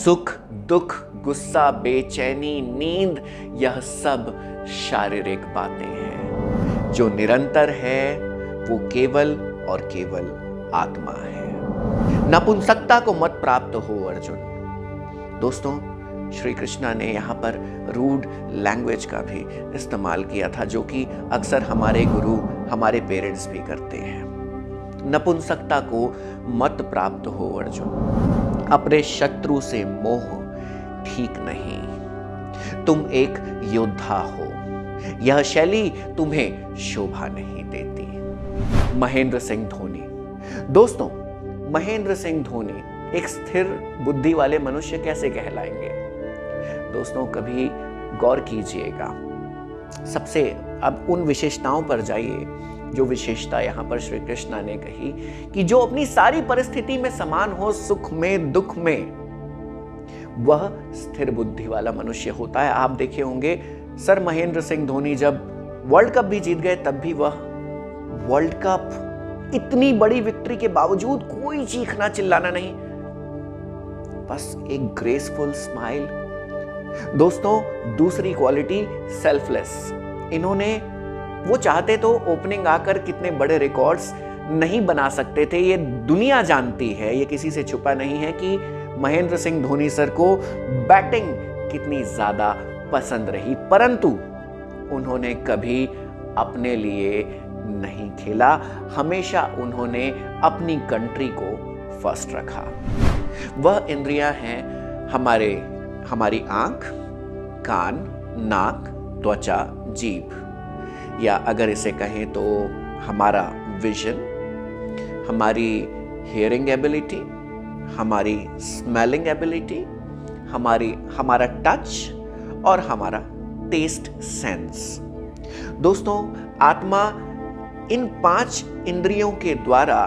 सुख, दुख, गुस्सा, बेचैनी, नींद, यह सब शारीरिक बातें हैं। जो निरंतर है वो केवल और केवल आत्मा है। नपुंसकता को मत प्राप्त हो अर्जुन। दोस्तों, श्री कृष्णा ने यहाँ पर रूड लैंग्वेज का भी इस्तेमाल किया था, जो कि अक्सर हमारे गुरु, हमारे पेरेंट्स भी करते हैं। नपुंसकता को मत प्राप्त हो अर्जुन। अपने शत्रु से मोह ठीक नहीं। तुम एक योद्धा हो, यह शैली तुम्हें शोभा नहीं देती। महेंद्र सिंह धोनी। दोस्तों, महेंद्र सिंह धोनी एक स्थिर बुद्धि वाले मनुष्य कैसे कहलाएंगे? दोस्तों, कभी गौर कीजिएगा। सबसे अब उन विशेषताओं पर जाइए जो विशेषता यहां पर श्री कृष्णा ने कही कि जो अपनी सारी परिस्थिति में समान हो, सुख में, दुख में, वह स्थिर बुद्धि वाला मनुष्य होता है। आप देखे होंगे सर महेंद्र सिंह धोनी जब वर्ल्ड कप भी जीत गए, तब भी वह वर्ल्ड कप, इतनी बड़ी विक्ट्री के बावजूद कोई चीखना चिल्लाना नहीं, बस एक ग्रेसफुल स्माइल। दोस्तों, दूसरी क्वालिटी सेल्फलेस। इन्होंने, वो चाहते तो ओपनिंग आकर कितने बड़े रिकॉर्ड्स नहीं बना सकते थे। ये दुनिया जानती है, ये किसी से छुपा नहीं है कि महेंद्र सिंह धोनी सर को बैटिंग कितनी ज्यादा पसंद रही, परंतु उन्होंने कभी अपने लिए नहीं खेला। हमेशा उन्होंने अपनी कंट्री को फर्स्ट रखा। वह इंद्रियां हैं हमारी आंख, कान, नाक, त्वचा, जीभ, या अगर इसे कहें तो हमारा विजन, हमारी हियरिंग एबिलिटी, हमारी स्मेलिंग एबिलिटी, हमारा टच और हमारा टेस्ट सेंस। दोस्तों, आत्मा इन 5 इंद्रियों के द्वारा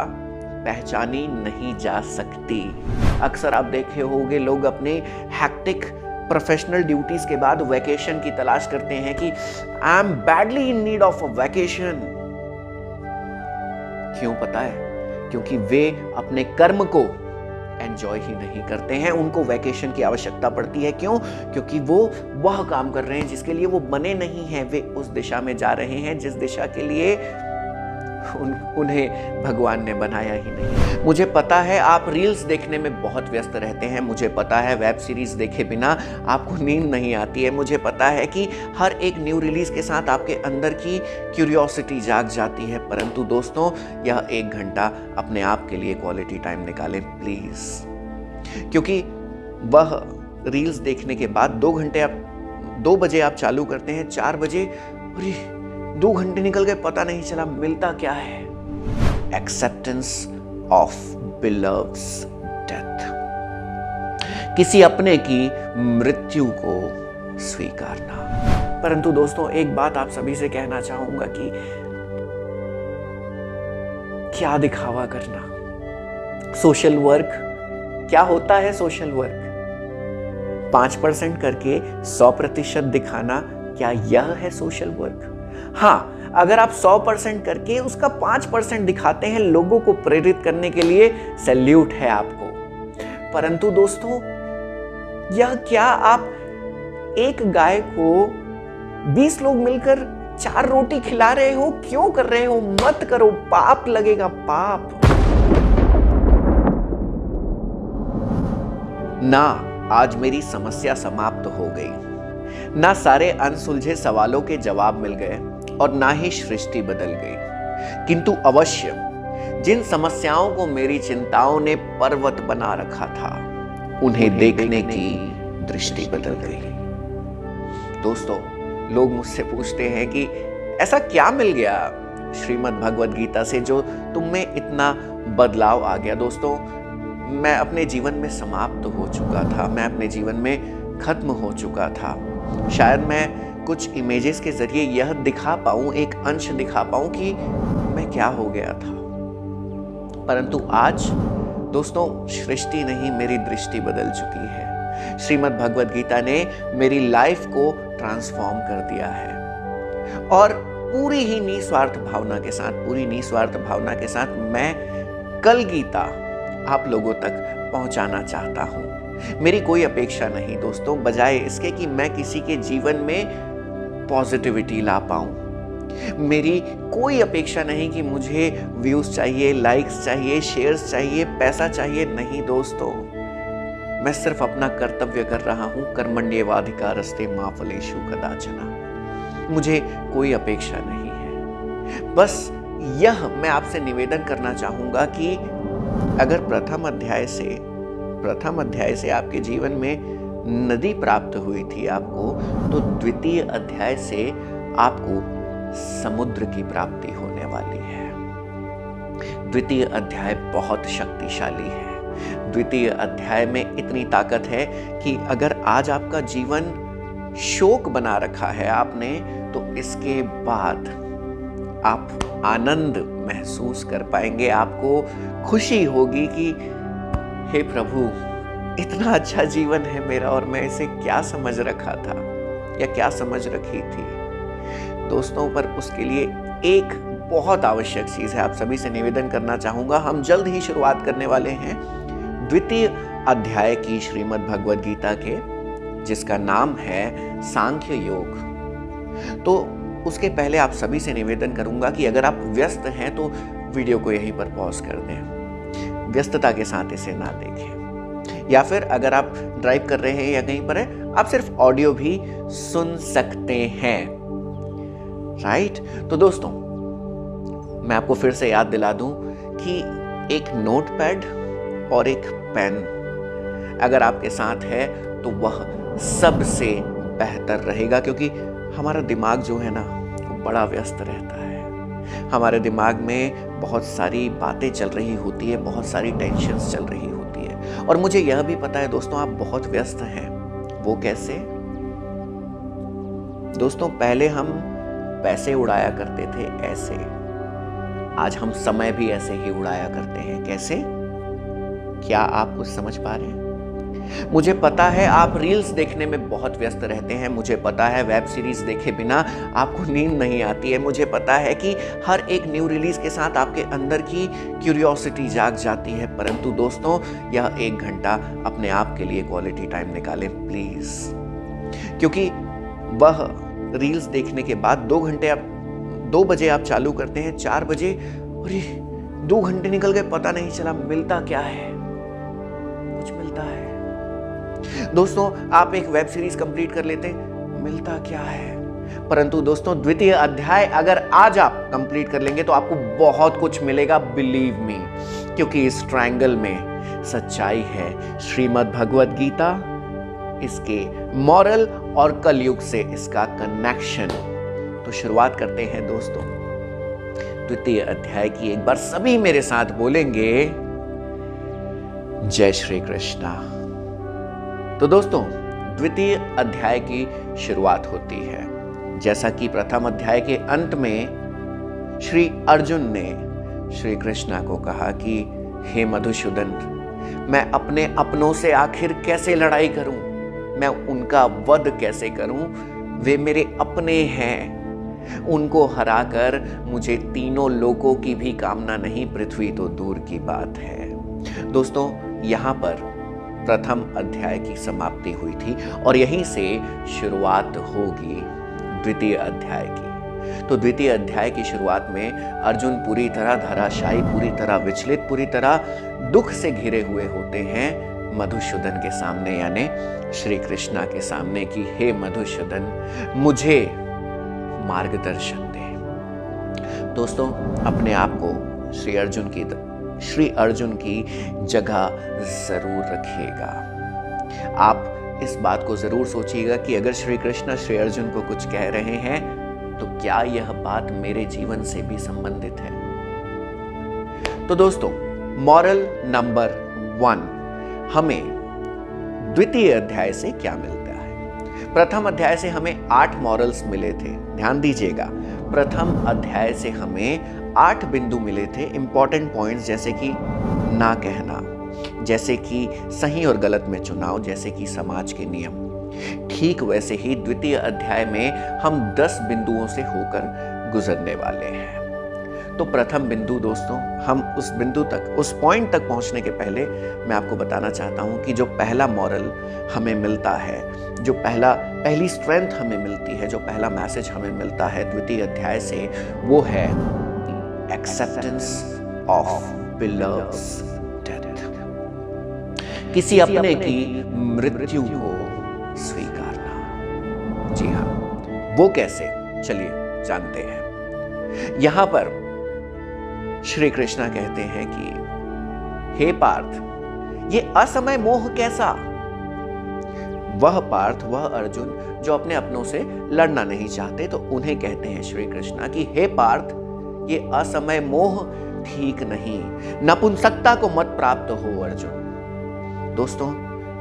पहचानी नहीं जा सकती। अक्सर आप देखे होंगे लोग अपने हैक्टिक प्रोफेशनल ड्यूटीज के बाद वैकेशन की तलाश करते हैं कि I am badly in need of a vacation. क्यों पता है? क्योंकि वे अपने कर्म को एंजॉय ही नहीं करते हैं। उनको वैकेशन की आवश्यकता पड़ती है। क्यों? क्योंकि वो वह काम कर रहे हैं जिसके लिए वो बने नहीं हैं। वे उस दिशा में जा रहे हैं जिस दिशा के लिए उन्हें भगवान ने बनाया ही नहीं। मुझे पता है आप रील्स देखने में बहुत व्यस्त रहते हैं। मुझे पता है वेब सीरीज देखे बिना आपको नींद नहीं आती है। मुझे पता है कि हर एक न्यू रिलीज के साथ आपके अंदर की क्यूरियोसिटी जाग जाती है, परंतु दोस्तों, यह 1 घंटा अपने आप के लिए क्वालिटी टाइम निकालें प्लीज। क्योंकि वह रील्स देखने के बाद 2 घंटे आप 2 बजे आप चालू करते हैं, 4 बजे 2 घंटे निकल गए, पता नहीं चला। मिलता क्या है? Acceptance of beloved's death. किसी अपने की मृत्यु को स्वीकारना। परंतु दोस्तों, एक बात आप सभी से कहना चाहूंगा कि क्या दिखावा करना। सोशल वर्क क्या होता है? सोशल वर्क 5% करके 100% दिखाना, क्या यह है सोशल वर्क? हाँ, अगर आप 100% करके उसका 5% दिखाते हैं लोगों को प्रेरित करने के लिए, सैल्यूट है आपको। परंतु दोस्तों, यह क्या आप एक गाय को 20 लोग मिलकर 4 रोटी खिला रहे हो? क्यों कर रहे हो? मत करो, पाप लगेगा, पाप। ना आज मेरी समस्या समाप्त हो गई, ना सारे अनसुलझे सवालों के जवाब मिल गए और ना ही सृष्टि बदल गई, किंतु अवश्य जिन समस्याओं को मेरी चिंताओं ने पर्वत बना रखा था, उन्हें देखने की दृष्टि बदल गई। दोस्तों, लोग मुझसे पूछते हैं कि ऐसा क्या मिल गया श्रीमद् भगवद गीता से जो तुम में इतना बदलाव आ गया? दोस्तों, मैं अपने जीवन में समाप्त हो चुका था, मैं अपने जीवन में खत्म हो चुका था। शायद मैं कुछ इमेजेस के जरिए यह दिखा पाऊं, एक अंश दिखा पाऊं कि मैं क्या हो गया था। परंतु आज दोस्तों, सृष्टि नहीं, मेरी दृष्टि बदल चुकी है। श्रीमद् भगवद गीता ने मेरी लाइफ को ट्रांसफॉर्म कर दिया है और पूरी ही निस्वार्थ भावना के साथ मैं कल गीता आप लोगों तक पहुंचाना चाहता हूं। मेरी कोई अपेक्षा नहीं दोस्तों, बजाय इसके कि मैं किसी के जीवन में पॉजिटिविटी ला पाऊं। मेरी कोई अपेक्षा नहीं कि मुझे व्यूज चाहिए, लाइक्स चाहिए, शेयर्स चाहिए, पैसा चाहिए। नहीं दोस्तों, मैं सिर्फ अपना कर्तव्य कर रहा हूं। कर्मण्येवाधिकारस्ते मा फलेषु कदाचन। मुझे कोई अपेक्षा नहीं है। बस यह मैं आपसे निवेदन करना चाहूंगा कि अगर प्रथम अध्याय से आपके जीवन में नदी प्राप्त हुई थी आपको, तो द्वितीय अध्याय से आपको समुद्र की प्राप्ति होने वाली है। द्वितीय अध्याय बहुत शक्तिशाली है। द्वितीय अध्याय में इतनी ताकत है कि अगर आज आपका जीवन शोक बना रखा है आपने, तो इसके बाद आप आनंद महसूस कर पाएंगे। आपको खुशी होगी कि हे प्रभु, इतना अच्छा जीवन है मेरा और मैं इसे क्या समझ रखा था या क्या समझ रखी थी। दोस्तों, पर उसके लिए एक बहुत आवश्यक चीज है, आप सभी से निवेदन करना चाहूंगा। हम जल्द ही शुरुआत करने वाले हैं द्वितीय अध्याय की श्रीमद् भगवद गीता के, जिसका नाम है सांख्य योग। तो उसके पहले आप सभी से निवेदन करूंगा कि अगर आप व्यस्त हैं तो वीडियो को यहीं पर पॉज कर दें, व्यस्तता के साथ इसे ना देखें। या फिर अगर आप ड्राइव कर रहे हैं या कहीं पर है, आप सिर्फ ऑडियो भी सुन सकते हैं। राइट? तो दोस्तों, मैं आपको फिर से याद दिला दूं कि एक नोटपैड और एक पेन अगर आपके साथ है तो वह सबसे बेहतर रहेगा, क्योंकि हमारा दिमाग जो है ना, वो बड़ा व्यस्त रहता है। हमारे दिमाग में बहुत सारी बातें चल रही होती है, बहुत सारी टेंशन्स चल रही होती है। और मुझे यह भी पता है दोस्तों, आप बहुत व्यस्त हैं। वो कैसे? दोस्तों, पहले हम पैसे उड़ाया करते थे ऐसे, आज हम समय भी ऐसे ही उड़ाया करते हैं। कैसे? क्या आप कुछ समझ पा रहे हैं? मुझे पता है आप रील्स देखने में बहुत व्यस्त रहते हैं। मुझे पता है वेब सीरीज देखे बिना आपको नींद नहीं आती है। मुझे पता है कि हर एक न्यू रिलीज के साथ आपके अंदर की क्यूरियोसिटी जाग जाती है। परंतु दोस्तों, यह 1 घंटा अपने आप के लिए क्वालिटी टाइम निकालें प्लीज, क्योंकि वह रील्स देखने के बाद 2 बजे आप चालू करते हैं, 4 बजे अरे 2 घंटे निकल गए, पता नहीं चला। मिलता क्या है? कुछ मिलता है। दोस्तों, आप एक वेब सीरीज कंप्लीट कर लेते हैं, मिलता क्या है? परंतु दोस्तों, द्वितीय अध्याय अगर आज आप कंप्लीट कर लेंगे तो आपको बहुत कुछ मिलेगा, बिलीव मी, क्योंकि इस ट्रायंगल में सच्चाई है। श्रीमद् भगवद गीता, इसके मॉरल और कलयुग से इसका कनेक्शन। तो शुरुआत करते हैं दोस्तों द्वितीय अध्याय की। एक बार सभी मेरे साथ बोलेंगे, जय श्री कृष्णा। तो दोस्तों, द्वितीय अध्याय की शुरुआत होती है। जैसा कि प्रथम अध्याय के अंत में श्री अर्जुन ने श्री कृष्णा को कहा कि हे मधुसूदन, मैं अपने अपनों से आखिर कैसे लड़ाई करूं? मैं उनका वध कैसे करूं? वे मेरे अपने हैं। उनको हराकर मुझे 3 लोकों की भी कामना नहीं, पृथ्वी तो दूर की बात है। दोस्तों, यहाँ पर प्रथम अध्याय की समाप्ति हुई थी और यहीं से शुरुआत होगी द्वितीय अध्याय की। तो द्वितीय अध्याय की शुरुआत में अर्जुन पूरी तरह धराशायी, पूरी तरह विचलित, पूरी तरह दुख से घिरे हुए होते हैं मधुसूदन के सामने, यानी श्री कृष्णा के सामने कि हे मधुसूदन, मुझे मार्गदर्शन दे। दोस्तों, अपने आप को श्री अर्जुन की जगह जरूर रखिएगा। आप इस बात को जरूर सोचिएगा कि अगर श्री कृष्ण श्री अर्जुन को कुछ कह रहे हैं तो क्या यह बात मेरे जीवन से भी संबंधित है? तो दोस्तों, मॉरल नंबर 1 हमें द्वितीय अध्याय से क्या मिलता है? प्रथम अध्याय से हमें 8 मॉरल्स मिले थे। ध्यान दीजिएगा, प्रथम अध्याय से हमें 8 बिंदु मिले थे, इंपॉर्टेंट पॉइंट्स, जैसे कि ना कहना, जैसे कि सही और गलत में चुनाव, जैसे कि समाज के नियम। ठीक वैसे ही द्वितीय अध्याय में हम 10 बिंदुओं से होकर गुजरने वाले हैं। तो प्रथम बिंदु दोस्तों, हम उस बिंदु तक, उस पॉइंट तक पहुंचने के पहले मैं आपको बताना चाहता हूं कि जो पहला मॉरल हमें मिलता है, जो पहली स्ट्रेंथ हमें मिलती है, जो पहला मैसेज हमें मिलता है द्वितीय अध्याय से, वो है एक्सेप्टेंस ऑफ बिलव्ड्स डेथ। किसी अपने की मृत्यु को स्वीकारना। जी हाँ, वो कैसे, चलिए जानते हैं। यहां पर श्री कृष्णा कहते हैं कि हे पार्थ, ये असमय मोह कैसा? वह पार्थ, वह अर्जुन जो अपने अपनों से लड़ना नहीं चाहते, तो उन्हें कहते हैं श्री कृष्णा कि हे पार्थ, ये असमय मोह ठीक नहीं, नपुंसकता को मत प्राप्त हो अर्जुन। दोस्तों,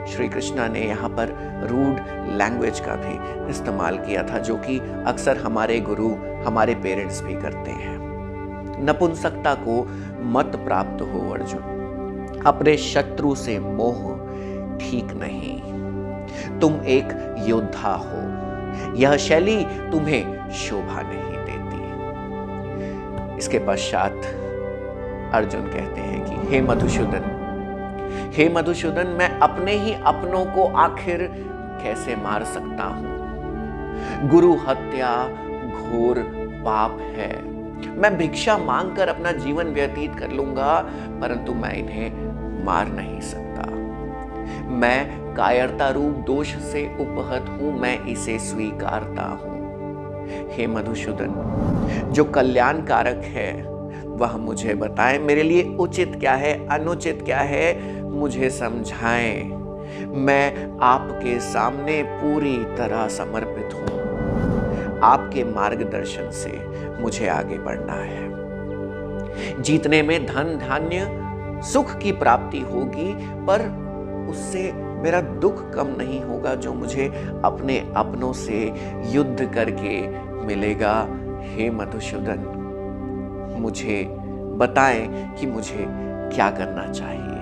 श्री कृष्णा ने यहाँ पर रूड लैंग्वेज का भी इस्तेमाल किया था, जो कि अक्सर हमारे गुरु, हमारे पेरेंट्स भी करते हैं। नपुंसकता को मत प्राप्त हो अर्जुन, अपने शत्रु से मोह ठीक नहीं। तुम एक योद्धा हो, यह शैली तुम्हें शोभा नहीं देती। इसके पश्चात अर्जुन कहते हैं कि हे मधुसूदन, हे मधुसूदन, मैं अपने ही अपनों को आखिर कैसे मार सकता हूं? गुरु हत्या घोर पाप है। मैं भिक्षा मांगकर अपना जीवन व्यतीत कर लूंगा, परंतु मैं इन्हें मार नहीं सकता। मैं कायरता रूप दोष से उपहत हूं, मैं इसे स्वीकारता हूं। हे मधुसूदन, जो कल्याण कारक है वह मुझे बताएं, मेरे लिए उचित क्या है, अनुचित क्या है, मुझे समझाएं। मैं आपके सामने पूरी तरह समर्पित हूं। आपके मार्गदर्शन से मुझे आगे बढ़ना है। जीतने में धन धान्य सुख की प्राप्ति होगी, पर उससे मेरा दुख कम नहीं होगा जो मुझे अपने अपनों से युद्ध करके मिलेगा। हे मधुसूदन, मुझे बताएं कि मुझे क्या करना चाहिए।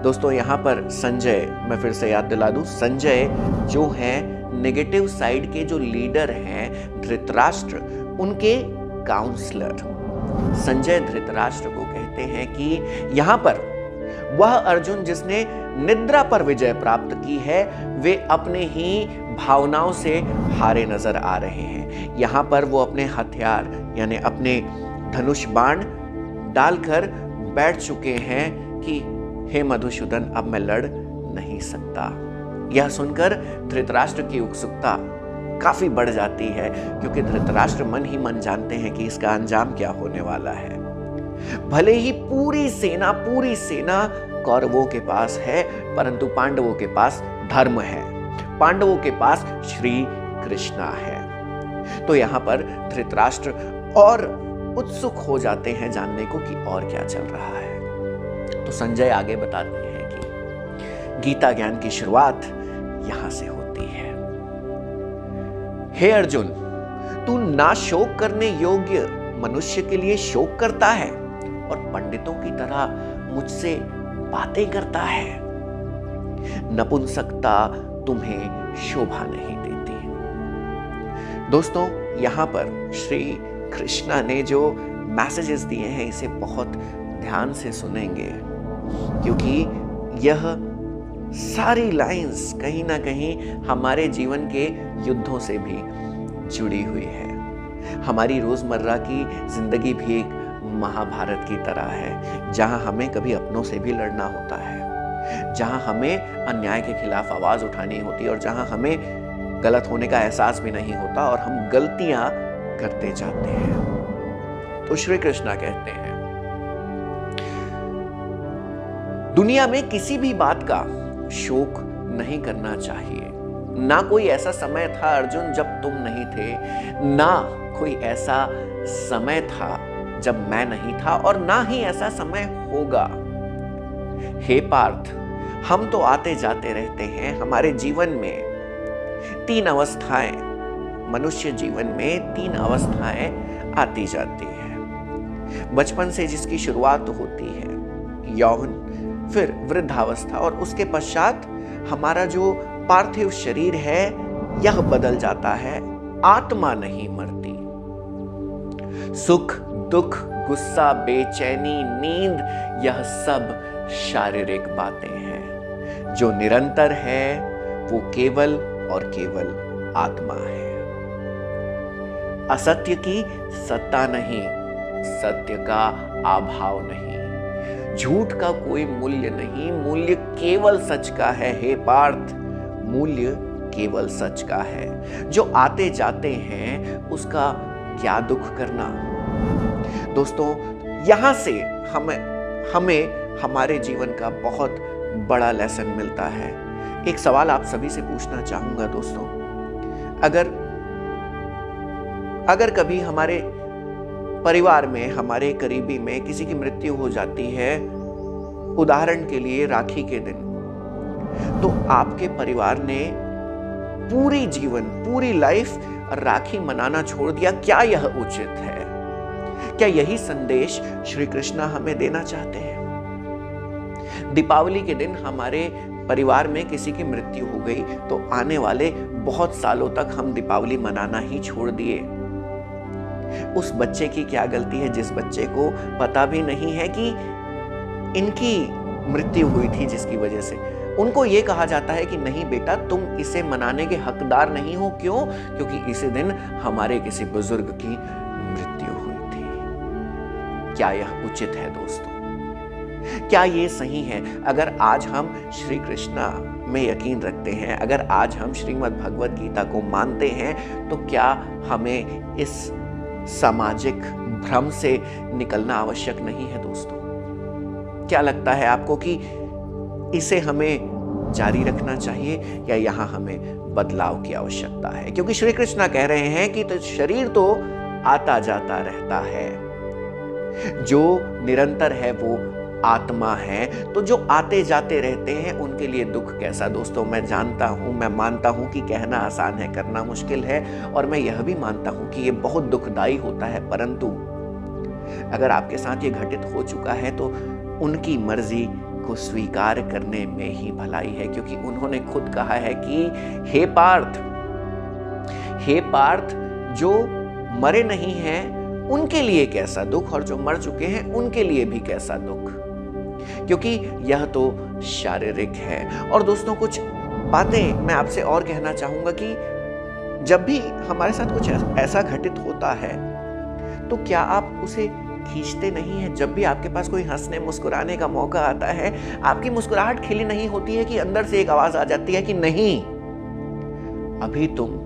दोस्तों, यहां पर संजय, मैं फिर से याद दिला दूं, संजय जो है नेगेटिव साइड के जो लीडर हैं धृतराष्ट्र, उनके काउंसलर संजय धृतराष्ट्र को कहते हैं कि यहां पर वह अर्जुन जिसने निद्रा पर विजय प्राप्त की है, वे अपने ही भावनाओं से हारे नजर आ रहे हैं। यहां पर वो अपने हथियार यानी अपने धनुष बाण डालकर बैठ चुके हैं कि हे मधुसूदन, अब मैं लड़ नहीं सकता। यह सुनकर धृतराष्ट्र की उत्सुकता काफी बढ़ जाती है, क्योंकि धृतराष्ट्र मन ही मन जानते हैं कि इसका अंजाम क्या होने वाला है। भले ही पूरी सेना कौरवों के पास है, परंतु पांडवों के पास धर्म है, पांडवों के पास श्री कृष्णा है। तो यहां पर धृतराष्ट्र और उत्सुक हो जाते हैं जानने को कि और क्या चल रहा है। तो संजय आगे बताते हैं कि गीता ज्ञान की शुरुआत यहां से होती है। हे अर्जुन, तू ना शोक करने योग्य मनुष्य के लिए शोक करता है और पंडितों की तरह मुझसे बातें करता है। नपुंसकता तुम्हें शोभा नहीं देती। दोस्तों, यहां पर श्री कृष्णा ने जो मैसेजेस दिए हैं, इसे बहुत ध्यान से सुनेंगे, क्योंकि यह सारी लाइंस कहीं ना कहीं हमारे जीवन के युद्धों से भी जुड़ी हुई है। हमारी रोजमर्रा की जिंदगी भी एक महाभारत की तरह है, जहां हमें कभी अपनों से भी लड़ना होता है, जहां हमें अन्याय के खिलाफ आवाज उठानी होती है और जहां हमें गलत होने का एहसास भी नहीं होता और हम गलतियां करते जाते हैं। तो श्री कृष्णा कहते हैं, दुनिया में किसी भी बात का शोक नहीं करना चाहिए। ना कोई ऐसा समय था अर्जुन जब तुम नहीं थे, ना कोई ऐसा समय था जब मैं नहीं था, और ना ही ऐसा समय होगा। हे पार्थ, हम तो आते जाते रहते हैं। हमारे जीवन में 3 अवस्थाएं, मनुष्य जीवन में 3 अवस्थाएं आती जाती हैं। बचपन से जिसकी शुरुआत होती है यौवन, फिर वृद्धावस्था, और उसके पश्चात हमारा जो पार्थिव शरीर है यह बदल जाता है। आत्मा नहीं मरती। सुख दुख, गुस्सा, बेचैनी, नींद, यह सब शारीरिक बातें हैं। जो निरंतर है वो केवल और केवल आत्मा है। असत्य की सत्ता नहीं, सत्य का अभाव नहीं, झूठ का कोई मूल्य नहीं, मूल्य केवल सच का है। हे पार्थ, मूल्य केवल सच का है। जो आते जाते हैं उसका क्या दुख करना। दोस्तों, यहां से हमें हमारे जीवन का बहुत बड़ा लेसन मिलता है। एक सवाल आप सभी से पूछना चाहूंगा दोस्तों, अगर कभी हमारे परिवार में, हमारे करीबी में किसी की मृत्यु हो जाती है, उदाहरण के लिए राखी के दिन, तो आपके परिवार ने पूरी जीवन, पूरी लाइफ राखी मनाना छोड़ दिया। क्या यह उचित है? क्या यही संदेश श्री कृष्ण हमें देना चाहते हैं? दीपावली के दिन हमारे परिवार में किसी की मृत्यु हो गई तो आने वाले बहुत सालों तक हम दीपावली मनाना ही छोड़ दिए। उस बच्चे की क्या गलती है जिस बच्चे को पता भी नहीं है कि इनकी मृत्यु हुई थी जिसकी वजह से उनको यह कहा जाता है कि नहीं बेटा, तुम इसे मनाने के हकदार नहीं हो। क्यों? क्योंकि इसी दिन हमारे किसी बुजुर्ग की मृत्यु हुई थी। क्या यह उचित है दोस्तों? क्या ये सही है? अगर आज हम श्री कृष्ण में यकीन रखते हैं, अगर आज हम श्रीमद् भगवद गीता को मानते हैं, तो क्या हमें इस सामाजिक भ्रम से निकलना आवश्यक नहीं है दोस्तों? क्या लगता है आपको कि इसे हमें जारी रखना चाहिए या यहां हमें बदलाव की आवश्यकता है? क्योंकि श्री कृष्ण कह रहे हैं कि तो शरीर तो आता जाता रहता है, जो निरंतर है वो आत्मा है। तो जो आते जाते रहते हैं उनके लिए दुख कैसा? दोस्तों, मैं जानता हूं, मैं मानता हूं कि कहना आसान है, करना मुश्किल है, और मैं यह भी मानता हूं कि यह बहुत दुखदाई होता है। परंतु अगर आपके साथ ये घटित हो चुका है तो उनकी मर्जी को स्वीकार करने में ही भलाई है, क्योंकि उन्होंने खुद कहा है कि हे पार्थ, जो मरे नहीं हैं उनके लिए कैसा दुख, और जो मर चुके हैं उनके लिए भी कैसा दुख, क्योंकि यह तो शारीरिक है। और दोस्तों, कुछ बातें मैं आपसे और कहना चाहूंगा कि जब भी हमारे साथ कुछ ऐसा घटित होता है तो क्या आप उसे खींचते नहीं है? जब भी आपके पास कोई हंसने मुस्कुराने का मौका आता है, आपकी मुस्कुराहट खिली नहीं होती है कि अंदर से एक आवाज आ जाती है कि नहीं, अभी तुम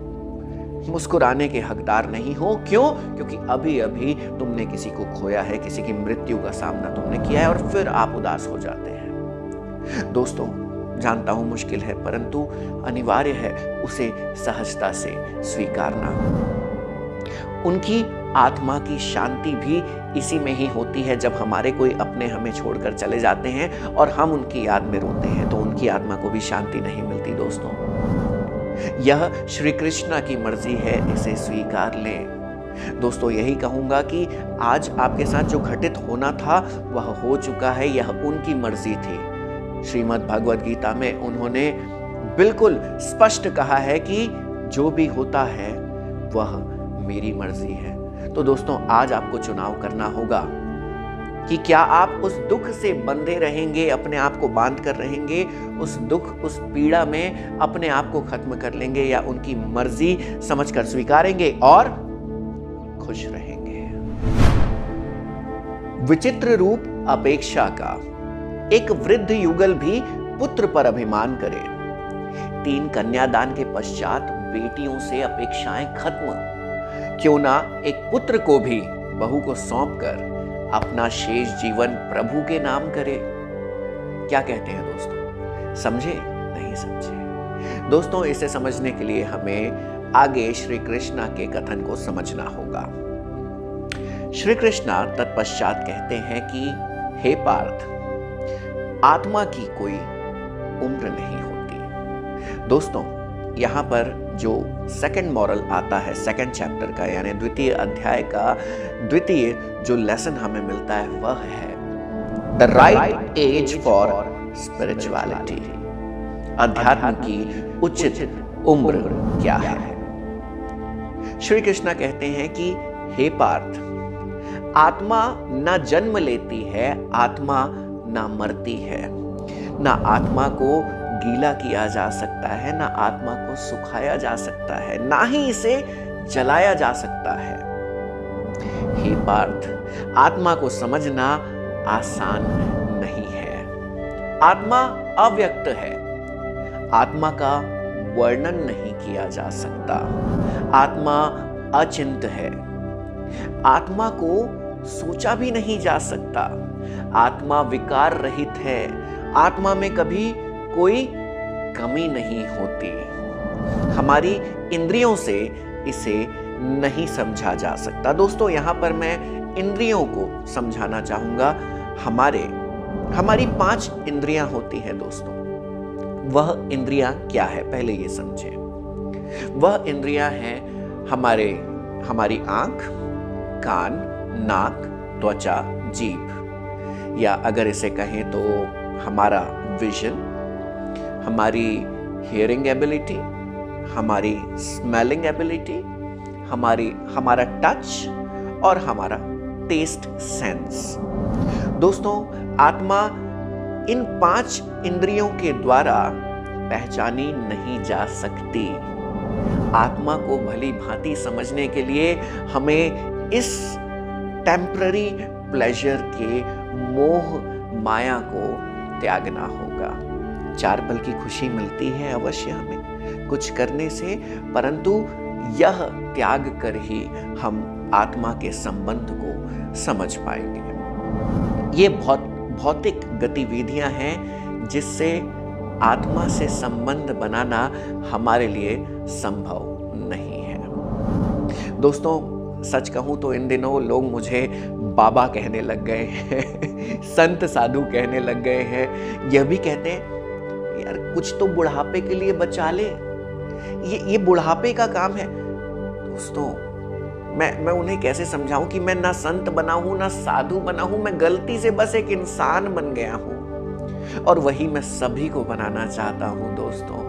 मुस्कुराने के हकदार नहीं हो। क्यों? क्योंकि अभी अभी तुमने किसी को खोया है, किसी की मृत्यु का सामना तुमने किया है, और फिर आप उदास हो जाते हैं। दोस्तों, जानता हूं मुश्किल है, परंतु अनिवार्य है उसे सहजता से स्वीकारना। उनकी आत्मा की शांति भी इसी में ही होती है। जब हमारे कोई अपने हमें छोड़कर चले जाते हैं और हम उनकी याद में रोते हैं, तो उनकी आत्मा को भी शांति नहीं मिलती दोस्तों। यह श्री कृष्ण की मर्जी है, इसे स्वीकार लें। दोस्तों, यही कहूंगा कि आज आपके साथ जो घटित होना था वह हो चुका है, यह उनकी मर्जी थी। श्रीमद् भगवद गीता में उन्होंने बिल्कुल स्पष्ट कहा है कि जो भी होता है वह मेरी मर्जी है। तो दोस्तों, आज आपको चुनाव करना होगा कि क्या आप उस दुख से बंधे रहेंगे, अपने आप को बांध कर रहेंगे, उस दुख, उस पीड़ा में अपने आप को खत्म कर लेंगे, या उनकी मर्जी समझकर स्वीकारेंगे और खुश रहेंगे। विचित्र रूप अपेक्षा का, एक वृद्ध युगल भी पुत्र पर अभिमान करे। 3 कन्यादान के पश्चात बेटियों से अपेक्षाएं खत्म। क्यों ना एक पुत्र को भी बहू को सौंपकर अपना शेष जीवन प्रभु के नाम करे। क्या कहते हैं दोस्तों? समझे? नहीं समझे? दोस्तों, इसे समझने के लिए हमें आगे श्री कृष्ण के कथन को समझना होगा। श्री कृष्ण तत्पश्चात कहते हैं कि हे पार्थ, आत्मा की कोई उम्र नहीं होती। दोस्तों, यहां पर जो सेकंड मॉरल आता है सेकंड चैप्टर का, यानी द्वितीय अध्याय का द्वितीय जो लेसन हमें मिलता है वह है the right age for spirituality. अध्यात्म की उचित उम्र क्या है? श्री कृष्ण कहते हैं कि हे पार्थ, आत्मा ना जन्म लेती है, आत्मा ना मरती है। ना आत्मा को गीला किया जा सकता है, ना आत्मा को सुखाया जा सकता है, ना ही इसे जलाया जा सकता है। हे पार्थ, आत्मा को समझना आसान नहीं है। आत्मा अव्यक्त है, आत्मा का वर्णन नहीं किया जा सकता। आत्मा अचिंत है, आत्मा को सोचा भी नहीं जा सकता। आत्मा विकार रहित है, आत्मा में कभी कोई कमी नहीं होती। हमारी इंद्रियों से इसे नहीं समझा जा सकता। दोस्तों, यहां पर मैं इंद्रियों को समझाना चाहूंगा। हमारी 5 इंद्रियां होती हैं दोस्तों। वह इंद्रियां क्या है, पहले ये समझें। वह इंद्रियां हैं हमारी आंख, कान, नाक, त्वचा, जीभ, या अगर इसे कहें तो हमारा विजन, हमारी हियरिंग एबिलिटी, हमारी स्मेलिंग एबिलिटी, हमारा टच और हमारा टेस्ट सेंस। दोस्तों, आत्मा इन 5 इंद्रियों के द्वारा पहचानी नहीं जा सकती। आत्मा को भली भांति समझने के लिए हमें इस टेम्पररी प्लेजर के मोह माया को त्यागना होगा। 4 पल की खुशी मिलती है अवश्य हमें कुछ करने से, परंतु यह त्याग कर ही हम आत्मा के संबंध को समझ पाएंगे। ये भौतिक गतिविधियां हैं जिससे आत्मा से संबंध बनाना हमारे लिए संभव नहीं है। दोस्तों, सच कहूं तो इन दिनों लोग मुझे बाबा कहने लग गए हैं, संत साधु कहने लग गए हैं। यह भी कहते हैं यार कुछ तो बुढ़ापे के लिए बचा ले, ये बुढ़ापे का काम है। दोस्तों, मैं उन्हें कैसे समझाऊं कि मैं ना संत बना हूं ना साधु बना हूं, मैं गलती से बस एक इंसान बन गया हूं, और वही मैं सभी को बनाना चाहता हूं। दोस्तों,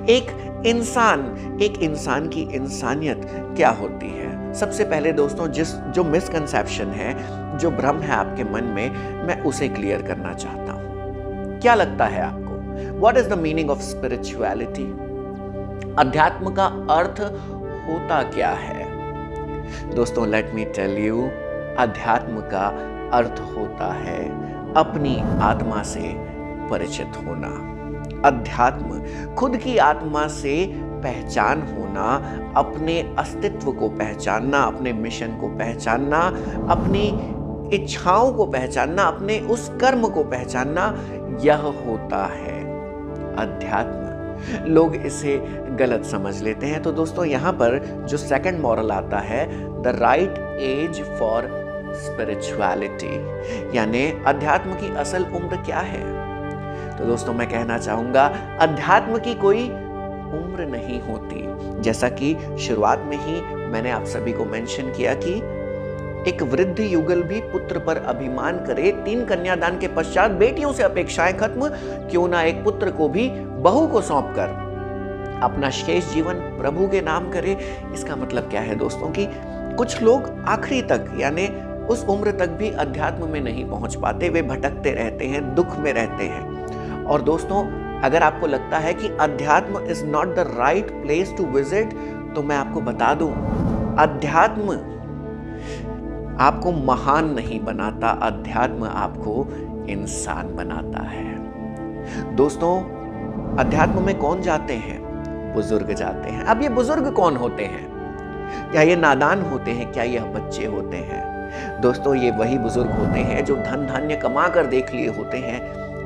एक इंसान की इंसानियत क्या होती है? सबसे पहले दोस्तों, जो मिसकंसेप्शन है, जो भ्रम है आपके मन में, मैं उसे क्लियर करना चाहता हूं। क्या लगता है आपको? What is the meaning of spirituality? अध्यात्म का अर्थ होता क्या है? दोस्तों, लेट मी टेल यू, अध्यात्म का अर्थ होता है अपनी आत्मा से परिचित होना। अध्यात्म खुद की आत्मा से पहचान होना, अपने अस्तित्व को पहचानना, अपने मिशन को पहचानना, अपनी इच्छाओं को पहचानना, अपने उस कर्म को पहचानना, यह होता है अध्यात्म। लोग इसे गलत समझ लेते हैं। तो दोस्तों, यहां पर जो सेकंड मॉरल आता है, the right age for spirituality, यानी अध्यात्म की असल उम्र क्या है? तो दोस्तों, मैं कहना चाहूंगा अध्यात्म की कोई उम्र नहीं होती। जैसा कि शुरुआत में ही मैंने आप सभी को मेंशन किया कि एक वृद्ध युगल भी पुत्र पर अभिमान करे, 3 कन्यादान के पश्चात बेटियों से अपेक्षाएं खत्म, क्यों ना एक पुत्र को भी बहू को सौंपकर अपना शेष जीवन प्रभु के नाम करे। इसका मतलब क्या है दोस्तों कि कुछ लोग आखिरी तक, यानी उस उम्र तक भी अध्यात्म में नहीं पहुंच पाते, वे भटकते रहते हैं, दुख में रहते हैं। और दोस्तों, अगर आपको लगता है कि अध्यात्म is not the right place to visit, तो मैं आपको बता दूं, अध्यात्म आपको महान नहीं बनाता, अध्यात्म आपको इंसान बनाता है। दोस्तों, अध्यात्म में कौन जाते हैं? बुजुर्ग जाते हैं। अब ये बुजुर्ग कौन होते हैं? क्या ये नादान होते हैं? क्या यह बच्चे होते हैं? दोस्तों, ये वही बुजुर्ग होते हैं जो धन धान्य कमा कर देख लिए होते हैं,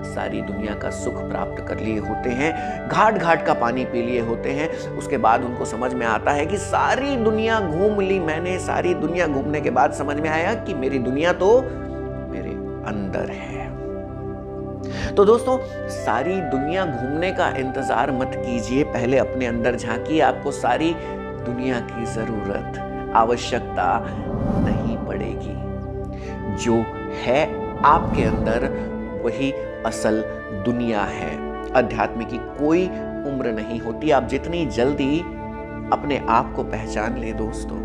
सारी दुनिया का सुख प्राप्त कर लिए होते हैं, घाट घाट का पानी पी लिए होते हैं। उसके बाद उनको समझ में आता है कि सारी दुनिया घूम ली मैंने। सारी दुनिया घूमने के बाद समझ में आया कि मेरी दुनिया तो मेरे अंदर है। तो दोस्तों, सारी दुनिया घूमने का इंतजार मत कीजिए, पहले अपने अंदर झांकिए। आपको सारी दुनिया की जरूरत, आवश्यकता नहीं पड़ेगी। जो है आपके अंदर, वही असल दुनिया है। अध्यात्म की कोई उम्र नहीं होती। आप जितनी जल्दी अपने आप को पहचान ले दोस्तों,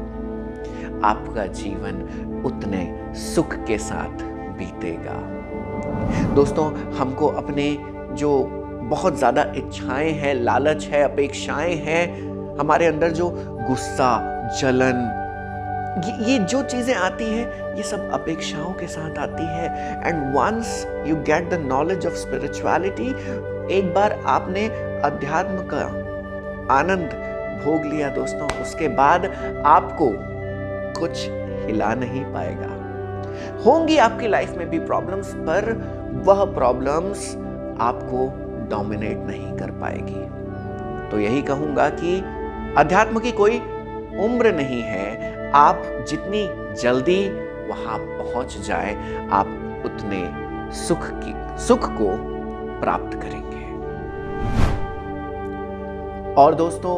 आपका जीवन उतने सुख के साथ बीतेगा। दोस्तों, हमको अपने जो बहुत ज़्यादा इच्छाएं हैं, लालच है, अपेक्षाएं हैं, हमारे अंदर जो गुस्सा, जलन, ये जो चीज़ें आती हैं, ये सब अपेक्षाओं के साथ आती है। And once you get the knowledge of spirituality, एक बार आपने अध्यात्म का आनंद भोग लिया दोस्तों, उसके बाद आपको कुछ हिला नहीं पाएगा। होंगी आपकी लाइफ में भी प्रॉब्लम्स, पर वह प्रॉब्लम्स आपको डोमिनेट नहीं कर पाएगी। तो यही कहूंगा कि अध्यात्म की कोई उम्र नहीं है। आप जितनी जल्दी वहां पहुंच जाए, आप उतने सुख को प्राप्त करेंगे। और दोस्तों,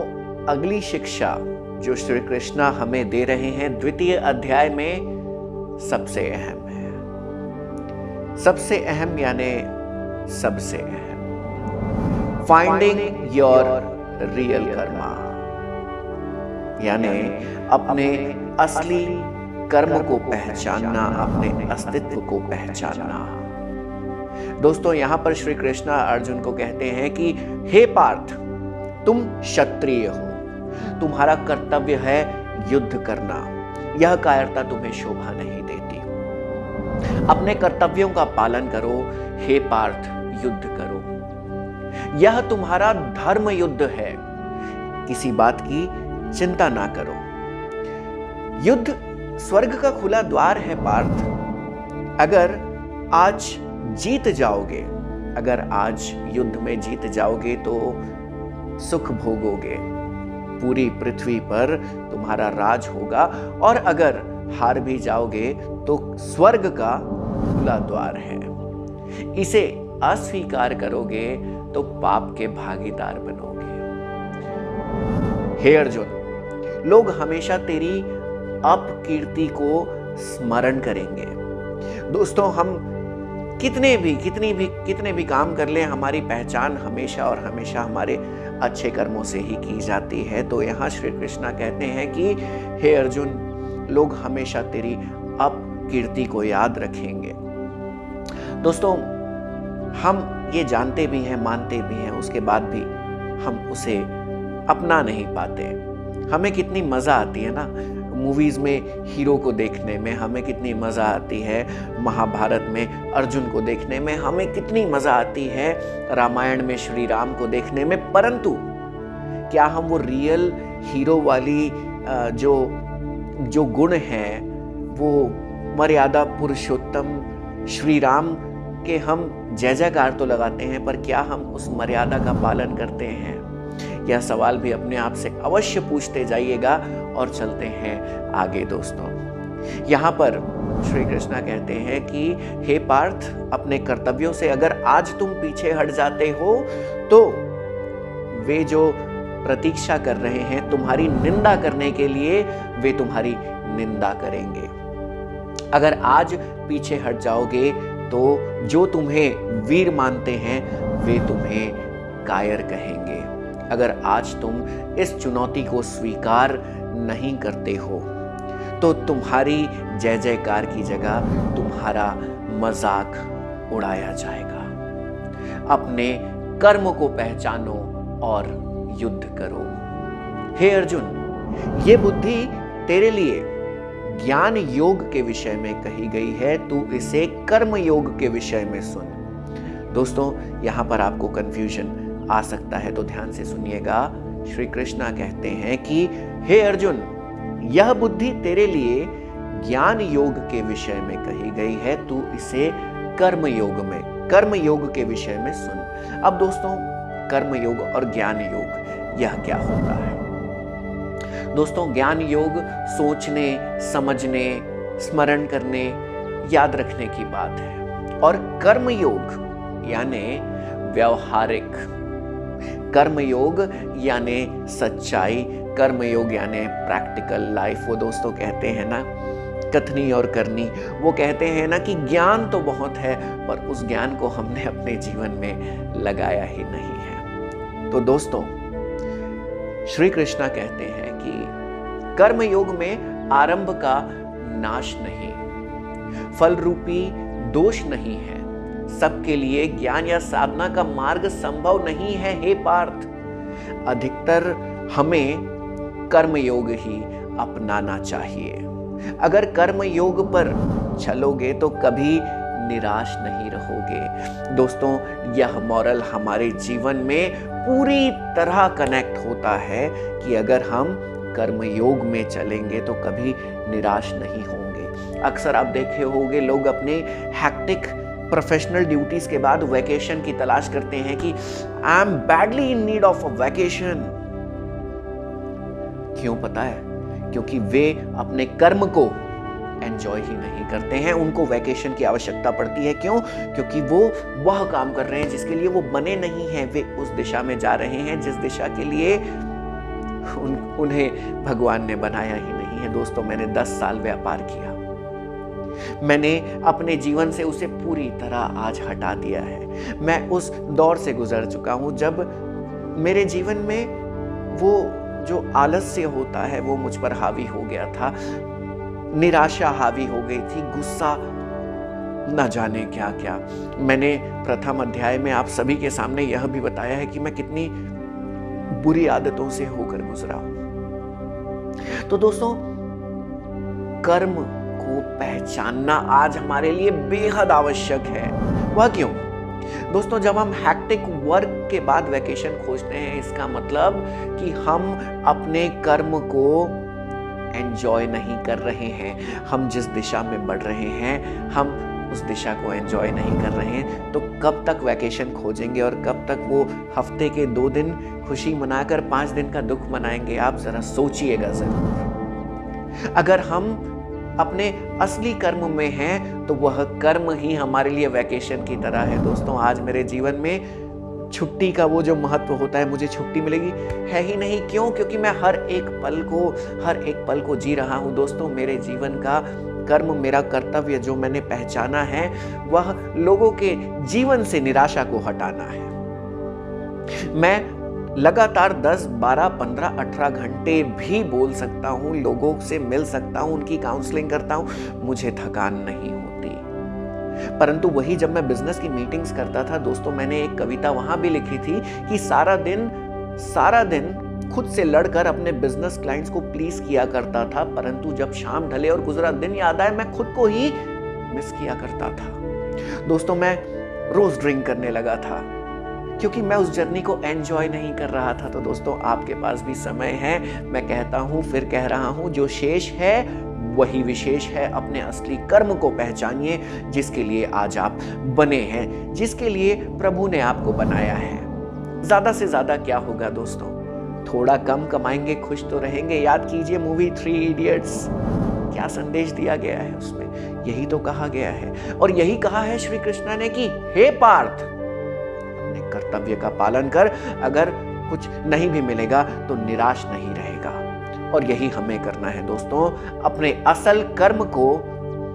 अगली शिक्षा जो श्री कृष्णा हमें दे रहे हैं द्वितीय अध्याय में, सबसे अहम है। सबसे अहम यानी सबसे अहम, फाइंडिंग योर रियल कर्मा, यानी अपने असली कर्म को पहचानना, अपने अस्तित्व को पहचानना। दोस्तों, यहां पर श्री कृष्णा अर्जुन को कहते हैं कि हे पार्थ, तुम क्षत्रिय हो, तुम्हारा कर्तव्य है युद्ध करना। यह कायरता तुम्हें शोभा नहीं देती। अपने कर्तव्यों का पालन करो। हे पार्थ, युद्ध करो। यह तुम्हारा धर्म युद्ध है। किसी बात की चिंता ना करो। युद्ध स्वर्ग का खुला द्वार है पार्थ। अगर आज जीत जाओगे, अगर आज युद्ध में जीत जाओगे तो सुख भोगोगे, पूरी पृथ्वी पर तुम्हारा राज होगा। और अगर हार भी जाओगे तो स्वर्ग का खुला द्वार है। इसे अस्वीकार करोगे तो पाप के भागीदार बनोगे। हे अर्जुन, लोग हमेशा तेरी अपकीर्ति को स्मरण करेंगे। दोस्तों, हम कितने भी काम कर लें, हमारी पहचान हमेशा और हमेशा हमारे अच्छे कर्मों से ही की जाती है। तो यहाँ श्री कृष्णा कहते हैं कि हे अर्जुन, लोग हमेशा तेरी अपकीर्ति को याद रखेंगे। दोस्तों, हम ये जानते भी हैं, मानते भी हैं, उसके बाद भी हम उसे अपना नहीं पाते। हमें कितनी मजा आती है ना मूवीज में हीरो को देखने में, हमें कितनी मजा आती है महाभारत में अर्जुन को देखने में, हमें कितनी मजा आती है रामायण में श्री राम को देखने में। परंतु क्या हम वो रियल हीरो वाली जो गुण हैं, वो मर्यादा पुरुषोत्तम श्री राम के हम जय जयकार तो लगाते हैं, पर क्या हम उस मर्यादा का पालन करते हैं? यह सवाल भी अपने आप से अवश्य पूछते जाइएगा। और चलते हैं आगे दोस्तों। यहाँ पर श्री कृष्णा कहते हैं कि हे पार्थ, अपने कर्तव्यों से अगर आज तुम पीछे हट जाते हो तो वे जो प्रतीक्षा कर रहे हैं तुम्हारी निंदा करने के लिए, वे तुम्हारी निंदा करेंगे। अगर आज पीछे हट जाओगे तो जो तुम्हें वीर मानते हैं वे तुम्हें कायर कहेंगे। अगर आज तुम इस चुनौती को स्वीकार नहीं करते हो तो तुम्हारी जय जयकार की जगह तुम्हारा मजाक उड़ाया जाएगा। अपने कर्म को पहचानो और युद्ध करो। हे अर्जुन, ये बुद्धि तेरे लिए ज्ञान योग के विषय में कही गई है, तू इसे कर्म योग के विषय में सुन। दोस्तों, यहां पर आपको कंफ्यूजन आ सकता है, तो ध्यान से सुनिएगा। श्री कृष्णा कहते हैं कि हे अर्जुन, यह बुद्धि तेरे लिए ज्ञान योग के विषय में कही गई है, तू इसे कर्म योग के विषय में सुन। अब दोस्तों, कर्म योग और ज्ञान योग यह क्या होता है? दोस्तों, ज्ञान योग सोचने, समझने, स्मरण करने, याद रखने की बात है। और कर्म योग यानी व्यवहारिक, कर्म योग यानी सच्चाई, कर्म योग यानी प्रैक्टिकल लाइफ। वो दोस्तों कहते हैं ना, कथनी और करनी, वो कहते हैं ना कि ज्ञान तो बहुत है पर उस ज्ञान को हमने अपने जीवन में लगाया ही नहीं है। तो दोस्तों, श्री कृष्णा कहते हैं कि कर्म योग में आरंभ का नाश नहीं, फल रूपी दोष नहीं है, सबके लिए ज्ञान या साधना का मार्ग संभव नहीं है। हे पार्थ, अधिकतर हमें कर्मयोग ही अपनाना चाहिए। अगर कर्म योग पर चलोगे तो कभी निराश नहीं रहोगे। दोस्तों, यह मॉरल हमारे जीवन में पूरी तरह कनेक्ट होता है कि अगर हम कर्म योग में चलेंगे तो कभी निराश नहीं होंगे। अक्सर आप देखे होंगे लोग अपने हैक्टिक प्रोफेशनल ड्यूटीज के बाद वैकेशन की तलाश करते हैं कि I am badly in need of a vacation. क्यों पता है? क्योंकि वे अपने कर्म को एंजॉय ही नहीं करते हैं। उनको वैकेशन की आवश्यकता पड़ती है। क्यों? क्योंकि वो वह काम कर रहे हैं जिसके लिए वो बने नहीं हैं। वे उस दिशा में जा रहे हैं जिस दिशा के लिए उन्हें भगवान ने बनाया ही नहीं है। दोस्तों, मैंने 10 साल व्यापार किया। मैंने अपने जीवन से उसे पूरी तरह आज हटा दिया है। मैं उस दौर से गुजर चुका हूं जब मेरे जीवन में वो जो आलस्य होता है वो मुझ पर हावी हो गया था, निराशा हावी हो गई थी, गुस्सा, न जाने क्या क्या। मैंने प्रथम अध्याय में आप सभी के सामने यह भी बताया है कि मैं कितनी बुरी आदतों से होकर गुजरा हूं। तो दोस्तों, कर्म को पहचानना आज हमारे लिए बेहद आवश्यक है। वह क्यों? दोस्तों, जब हम हैक्टिक वर्क के बाद वैकेशन खोजते हैं, इसका मतलब कि हम अपने कर्म को एंजॉय नहीं कर रहे हैं। हम जिस दिशा में बढ़ रहे हैं, हम उस दिशा को एंजॉय नहीं कर रहे हैं। तो कब तक वैकेशन खोजेंगे और कब तक वो हफ्ते के 2 दिन खुशी मनाकर 5 दिन का दुख मनाएंगे? आप जरा सोचिएगा जरूर। अगर हम अपने असली कर्म में हैं तो वह कर्म ही हमारे लिए वैकेशन की तरह है। दोस्तों, आज मेरे जीवन में छुट्टी का वो जो महत्व होता है, मुझे छुट्टी मिलेगी, है ही नहीं। क्यों? क्योंकि मैं हर एक पल को जी रहा हूं। दोस्तों, मेरे जीवन का कर्म, मेरा कर्तव्य जो मैंने पहचाना है, वह लोगों के जीवन से निराशा को हटाना है। मैं लगातार 10, 12, 15, 18 घंटे भी बोल सकता हूं, लोगों से मिल सकता हूं, उनकी काउंसलिंग करता हूं, मुझे थकान नहीं होती। परंतु वही जब मैं बिजनेस की मीटिंग्स करता था, दोस्तों, मैंने एक कविता वहां भी लिखी थी कि सारा दिन खुद से लड़कर अपने बिजनेस क्लाइंट्स को प्लीज किया करता था, परंतु जब शाम ढले और गुजरा दिन याद आए, मैं खुद को ही मिस किया करता था। दोस्तों, मैं रोज ड्रिंक करने लगा था क्योंकि मैं उस जर्नी को एंजॉय नहीं कर रहा था। तो दोस्तों, आपके पास भी समय है। मैं कहता हूं, फिर कह रहा हूं, जो शेष है वही विशेष है। अपने असली कर्म को पहचानिए, जिसके लिए आज आप बने हैं, जिसके लिए प्रभु ने आपको बनाया है। ज्यादा से ज्यादा क्या होगा दोस्तों? थोड़ा कम कमाएंगे, खुश तो रहेंगे। याद कीजिए मूवी 3 इडियट्स, क्या संदेश दिया गया है उसमें? यही तो कहा गया है, और यही कहा है श्री कृष्ण ने कि हे पार्थ, कर्तव्य का पालन कर। अगर कुछ नहीं भी मिलेगा तो निराश नहीं रहेगा। और यही हमें करना है दोस्तों, अपने असल कर्म को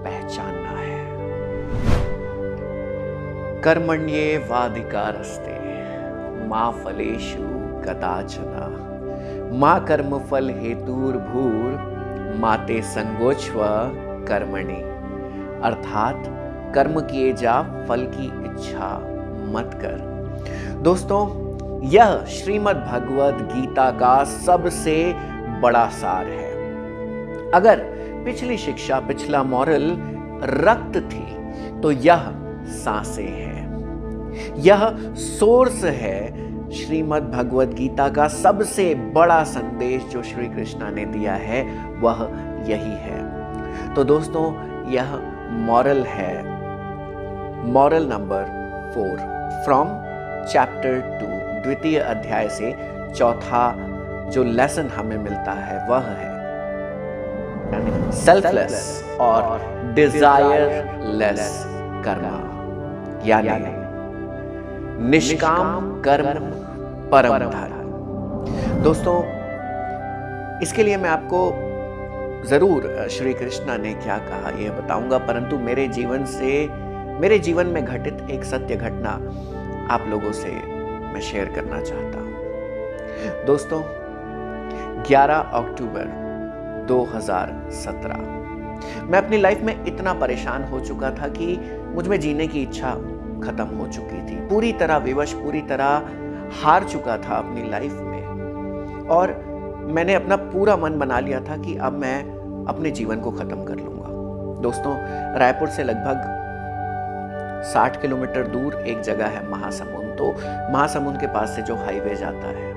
पहचानना है। कर्मण्येवाधिकारस्ते मा फलेषु कदाचन मा कर्मफल हेतुर्भूर माते संगोच्व कर्मणि। अर्थात कर्म किए जा, फल की इच्छा मत कर। दोस्तों, यह श्रीमद् भगवद गीता का सबसे बड़ा सार है। अगर पिछली शिक्षा, पिछला मॉरल रक्त थी तो यह सांसें है। यह सोर्स है। श्रीमद् भगवद गीता का सबसे बड़ा संदेश जो श्री कृष्ण ने दिया है वह यही है। तो दोस्तों, यह मॉरल है, मॉरल नंबर 4 फ्रॉम चैप्टर 2, द्वितीय अध्याय से चौथा जो लेसन हमें मिलता है वह है सेल्फलेस और डिजायरलेस कर्म, यानी निष्काम कर्म परम धर्म। दोस्तों, इसके लिए मैं आपको जरूर श्री कृष्ण ने क्या कहा यह बताऊंगा, परंतु मेरे जीवन में घटित एक सत्य घटना आप लोगों से मैं शेयर करना चाहता हूं। दोस्तों, 11 अक्टूबर 2017। मैं अपनी लाइफ में इतना परेशान हो चुका था कि मुझ में जीने की इच्छा खत्म हो चुकी थी। पूरी तरह विवश, पूरी तरह हार चुका था अपनी लाइफ में, और मैंने अपना पूरा मन बना लिया था कि अब मैं अपने जीवन को खत्म कर लूंगा। दोस्तों, रायपुर से लगभग 60 किलोमीटर दूर एक जगह है महासमुंद। तो महासमुंद के पास से जो हाईवे जाता है,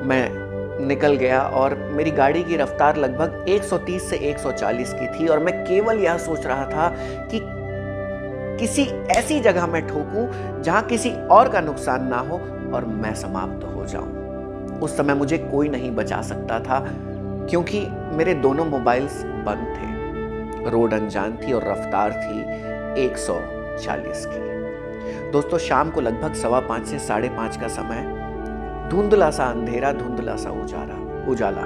मैं निकल गया और मेरी गाड़ी की रफ्तार लगभग 130 से 140 की थी, और मैं केवल यह सोच रहा था कि किसी ऐसी जगह में ठोकूं जहां किसी और का नुकसान ना हो और मैं समाप्त हो जाऊं। उस समय मुझे कोई नहीं बचा सकता था, क्योंकि मेरे दोनों मोबाइल्स बंद थे, रोड अनजान थी और रफ्तार थी 140 की। दोस्तों, शाम को लगभग 5:15 से 5:30 का समय, धुंधला सा अंधेरा, धुंधला सा उजाला,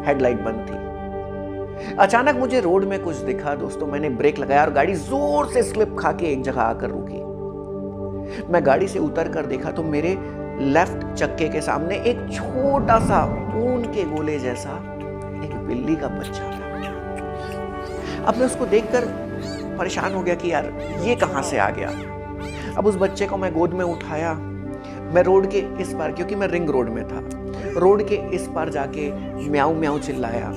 हेडलाइट बंद थी। अचानक मुझे रोड में कुछ दिखा। दोस्तों, मैंने ब्रेक लगाया और गाड़ी जोर से स्लिप खा के एक जगह आकर रुकी। मैं गाड़ी से उतर कर देखा तो मेरे लेफ्ट चक्के के सामने एक छोटा सा ऊन के गोले जैसा एक बिल्ली का बच्चा था। अब मैं उसको देखकर परेशान हो गया कि यार ये कहां से आ गया। अब उस बच्चे को मैं गोद में उठाया। मैं रोड के इस पार, क्योंकि मैं रिंग रोड में था, रोड के इस पार जाके म्याऊ म्याऊ चिल्लाया,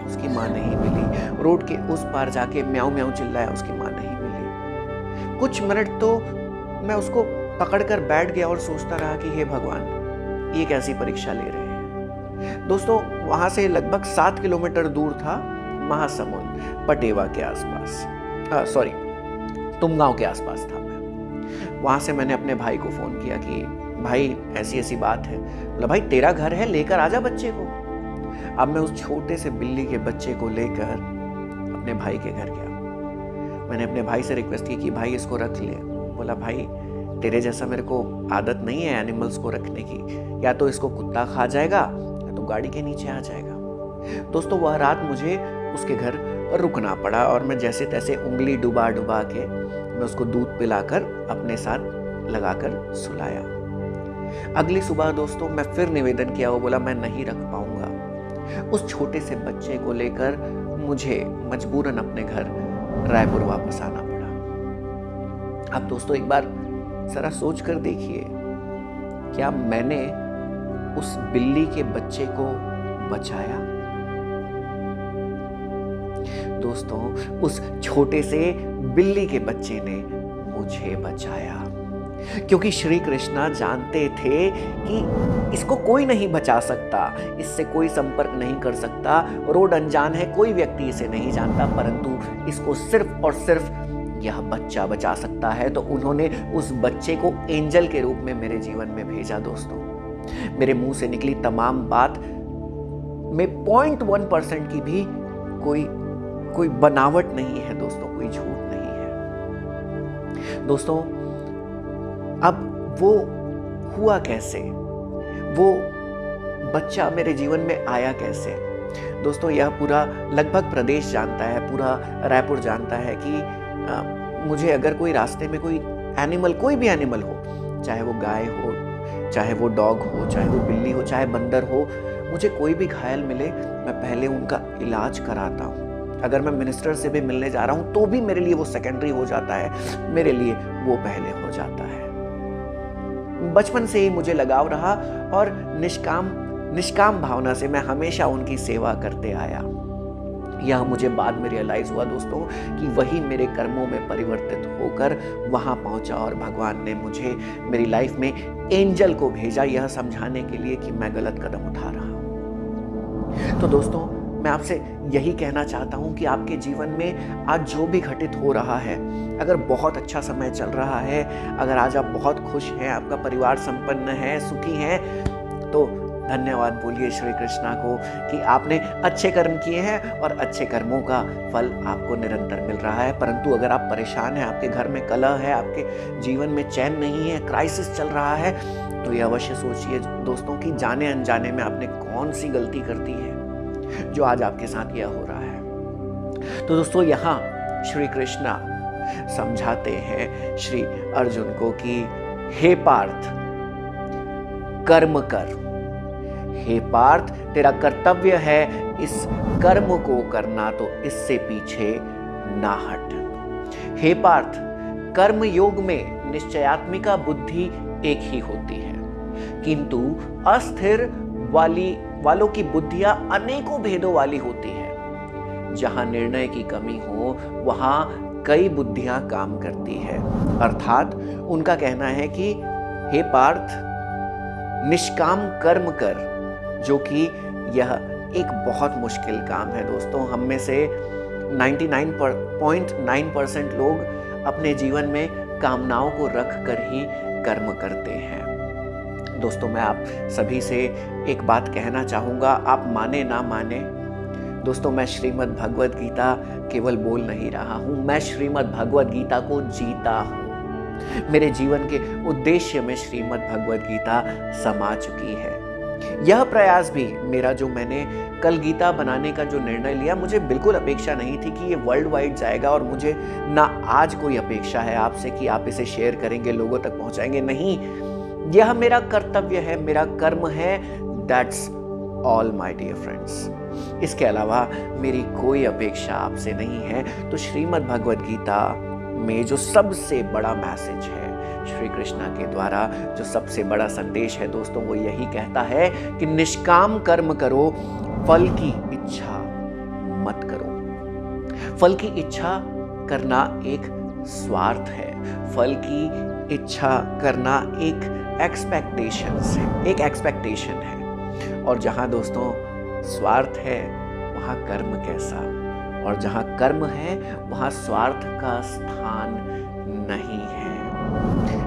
उसकी माँ नहीं मिली। रोड के उस पार जाके म्याऊ म्याऊ चिल्लाया, उसकी माँ नहीं मिली। कुछ मिनट तो मैं उसको पकड़कर बैठ गया और सोचता रहा कि हे भगवान, ये कैसी परीक्षा ले रहे हैं। दोस्तों, वहां से लगभग 7 किलोमीटर दूर था महासमुंद, पटेवा के आसपास, तुमगांव के आसपास था मैं। वहां से मैंने अपने भाई को फोन किया कि भाई ऐसी ऐसी बात है। बोला, भाई तेरा घर है, लेकर आजा बच्चे को। अब मैं उस छोटे से बिल्ली के बच्चे को लेकर अपने भाई के घर गया। मैंने अपने भाई से रिक्वेस्ट की कि भाई इसको रख ले। बोला, भाई तेरे जैसा मेरे को आदत नहीं है एनिमल्स को रखने की, या तो इसको कुत्ता खा जाएगा या तो गाड़ी के नीचे आ जाएगा। दोस्तों, वह रात मुझे उसके घर रुकना पड़ा और मैं जैसे तैसे उंगली डुबा डुबा के मैं उसको दूध पिलाकर अपने साथ लगाकर सुलाया। अगली सुबह दोस्तों मैं फिर निवेदन किया। वो बोला, मैं नहीं रख पाऊंगा। उस छोटे से बच्चे को लेकर मुझे मजबूरन अपने घर रायपुर वापस आना पड़ा। अब दोस्तों एक बार जरा सोच कर देखिए, क्या मैंने उस बिल्ली के बच्चे को बचाया? दोस्तों, उस छोटे से बिल्ली के बच्चे ने मुझे बचाया, क्योंकि श्री कृष्णा जानते थे कि इसको कोई नहीं बचा सकता, इससे कोई संपर्क नहीं कर सकता, रोड अनजान है, कोई व्यक्ति इसे नहीं जानता, परंतु इसको सिर्फ और सिर्फ यह बच्चा बचा सकता है। तो उन्होंने उस बच्चे को एंजल के रूप में मेरे जीवन में भेजा। दोस्तों, मेरे मुंह से निकली तमाम बात में 0.1% की भी कोई बनावट नहीं है दोस्तों, कोई झूठ नहीं है। दोस्तों, अब वो हुआ कैसे, वो बच्चा मेरे जीवन में आया कैसे? दोस्तों, यह पूरा लगभग प्रदेश जानता है, पूरा रायपुर जानता है कि मुझे अगर कोई रास्ते में कोई एनिमल, कोई भी एनिमल हो, चाहे वो गाय हो, चाहे वो डॉग हो, चाहे वो बिल्ली हो, चाहे बंदर हो, मुझे कोई भी घायल मिले, मैं पहले उनका इलाज कराता हूँ। अगर मैं मिनिस्टर से भी मिलने जा रहा हूँ तो भी मेरे लिए वो सेकेंडरी हो जाता है, मेरे लिए वो पहले हो जाता है। बचपन से ही मुझे लगाव रहा और निष्काम भावना से मैं हमेशा उनकी सेवा करते आया। यह मुझे बाद में रियलाइज हुआ दोस्तों कि वही मेरे कर्मों में परिवर्तित होकर वहां पहुंचा और भगवान ने मुझे मेरी लाइफ में एंजल को भेजा, यह समझाने के लिए कि मैं गलत कदम उठा रहा हूं। तो दोस्तों, मैं आपसे यही कहना चाहता हूं कि आपके जीवन में आज जो भी घटित हो रहा है, अगर बहुत अच्छा समय चल रहा है, अगर आज आप बहुत खुश हैं, आपका परिवार संपन्न है, सुखी है, तो धन्यवाद बोलिए श्री कृष्णा को कि आपने अच्छे कर्म किए हैं और अच्छे कर्मों का फल आपको निरंतर मिल रहा है। परंतु अगर आप परेशान हैं, आपके घर में कलह है, आपके जीवन में चैन नहीं है, क्राइसिस चल रहा है, तो ये अवश्य सोचिए दोस्तों कि जाने अनजाने में आपने कौन सी गलती कर दी है जो आज आपके साथ यह हो रहा है। तो दोस्तों, यहाँ श्री कृष्णा समझाते हैं श्री अर्जुन को कि हे पार्थ, कर्म कर, हे पार्थ, तेरा कर्तव्य है इस कर्म को करना, तो इससे पीछे ना हट। हे पार्थ, कर्म योग में निश्चयात्मिका बुद्धि एक ही होती है, किंतु अस्थिर वालों की बुद्धियां अनेकों भेदों वाली होती है। जहां निर्णय की कमी हो वहां कई बुद्धियां काम करती है। अर्थात उनका कहना है कि हे पार्थ, निष्काम कर्म कर, जो कि यह एक बहुत मुश्किल काम है दोस्तों। हम में से 99.9% लोग अपने जीवन में कामनाओं को रख कर ही कर्म करते हैं। दोस्तों, मैं आप सभी से एक बात कहना चाहूँगा, आप माने ना माने दोस्तों, मैं श्रीमद् भगवद गीता केवल बोल नहीं रहा हूँ, मैं श्रीमद् भगवद गीता को जीता हूँ। मेरे जीवन के उद्देश्य में श्रीमद् भगवद गीता समा चुकी है। यह प्रयास भी मेरा, जो मैंने कल गीता बनाने का जो निर्णय लिया, मुझे बिल्कुल अपेक्षा नहीं थी कि ये वर्ल्ड वाइड जाएगा, और मुझे ना आज कोई अपेक्षा है आपसे कि आप इसे शेयर करेंगे, लोगों तक पहुंचाएंगे। नहीं, यह मेरा कर्तव्य है, मेरा कर्म है। That's all my dear friends. इसके अलावा मेरी कोई अपेक्षा आपसे नहीं है। तो श्रीमद् भगवद गीता में जो सबसे बड़ा मैसेज है श्री कृष्ण के द्वारा, जो सबसे बड़ा संदेश है दोस्तों, वो यही कहता है कि निष्काम कर्म करो, फल की इच्छा मत करो। फल की इच्छा करना एक स्वार्थ है, फल की इच्छा करना एक एक्सपेक्टेशन है। और जहां दोस्तों स्वार्थ है वहां कर्म कैसा, और जहां कर्म है वहां स्वार्थ का स्थान नहीं है।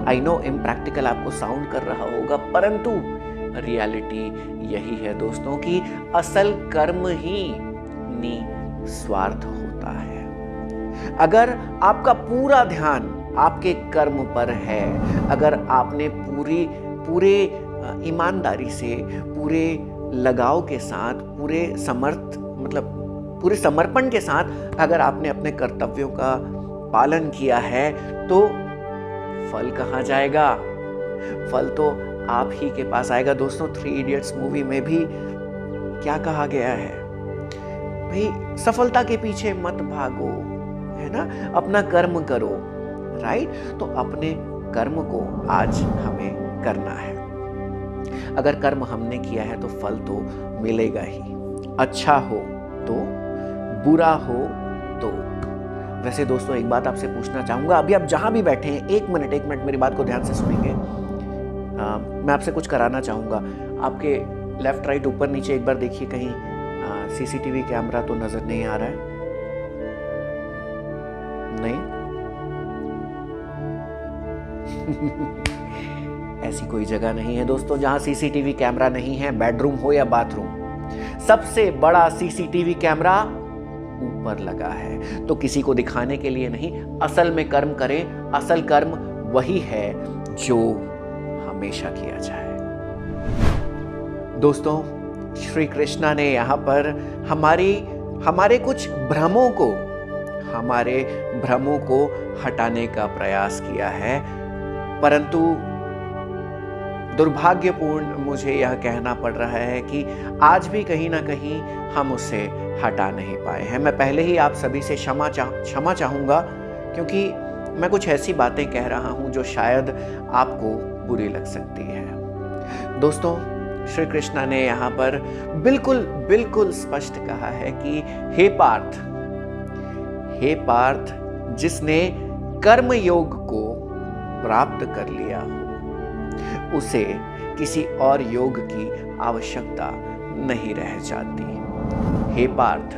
आई नो इम्प्रैक्टिकल आपको साउंड कर रहा होगा, परंतु रियलिटी यही है दोस्तों कि असल कर्म ही निस्वार्थ होता है। अगर आपका पूरा ध्यान आपके कर्म पर है, अगर आपने पूरे ईमानदारी से, पूरे लगाव के साथ, पूरे समर्पण के साथ अगर आपने अपने कर्तव्यों का पालन किया है, तो फल कहाँ जाएगा? फल तो आप ही के पास आएगा। दोस्तों, 3 इडियट्स मूवी में भी क्या कहा गया है? भाई, सफलता के पीछे मत भागो, है ना, अपना कर्म करो, राइट? तो अपने कर्म को आज हमें करना है। अगर कर्म हमने किया है तो फल तो मिलेगा ही, अच्छा हो तो, बुरा हो तो। वैसे दोस्तों, एक बात आपसे पूछना चाहूंगा, अभी आप जहां भी बैठे हैं, एक मिनट मेरी बात को ध्यान से सुनेंगे। मैं आपसे कुछ कराना चाहूंगा। आपके लेफ्ट राइट ऊपर नीचे एक बार देखिए, कहीं सीसीटीवी कैमरा तो नजर नहीं आ रहा है? नहीं? ऐसी कोई जगह नहीं है दोस्तों जहां सीसीटीवी कैमरा नहीं है, बेडरूम हो या बाथरूम। सबसे बड़ा सीसीटीवी कैमरा ऊपर लगा है, तो किसी को दिखाने के लिए नहीं, असल में कर्म करें। असल कर्म वही है जो हमेशा किया जाए। दोस्तों, श्री कृष्णा ने यहाँ पर हमारे कुछ भ्रमों को हटाने का प्रयास किया है, परंतु दुर्भाग्यपूर्ण मुझे यह कहना पड़ रहा है कि आज भी कहीं ना कहीं हम उसे हटा नहीं पाए हैं। मैं पहले ही आप सभी से क्षमा चाहूँगा, क्योंकि मैं कुछ ऐसी बातें कह रहा हूँ जो शायद आपको बुरी लग सकती है। दोस्तों, श्री कृष्णा ने यहाँ पर बिल्कुल स्पष्ट कहा है कि हे पार्थ, जिसने कर्म योग को प्राप्त कर लिया हो, उसे किसी और योग की आवश्यकता नहीं रह जाती। हे पार्थ,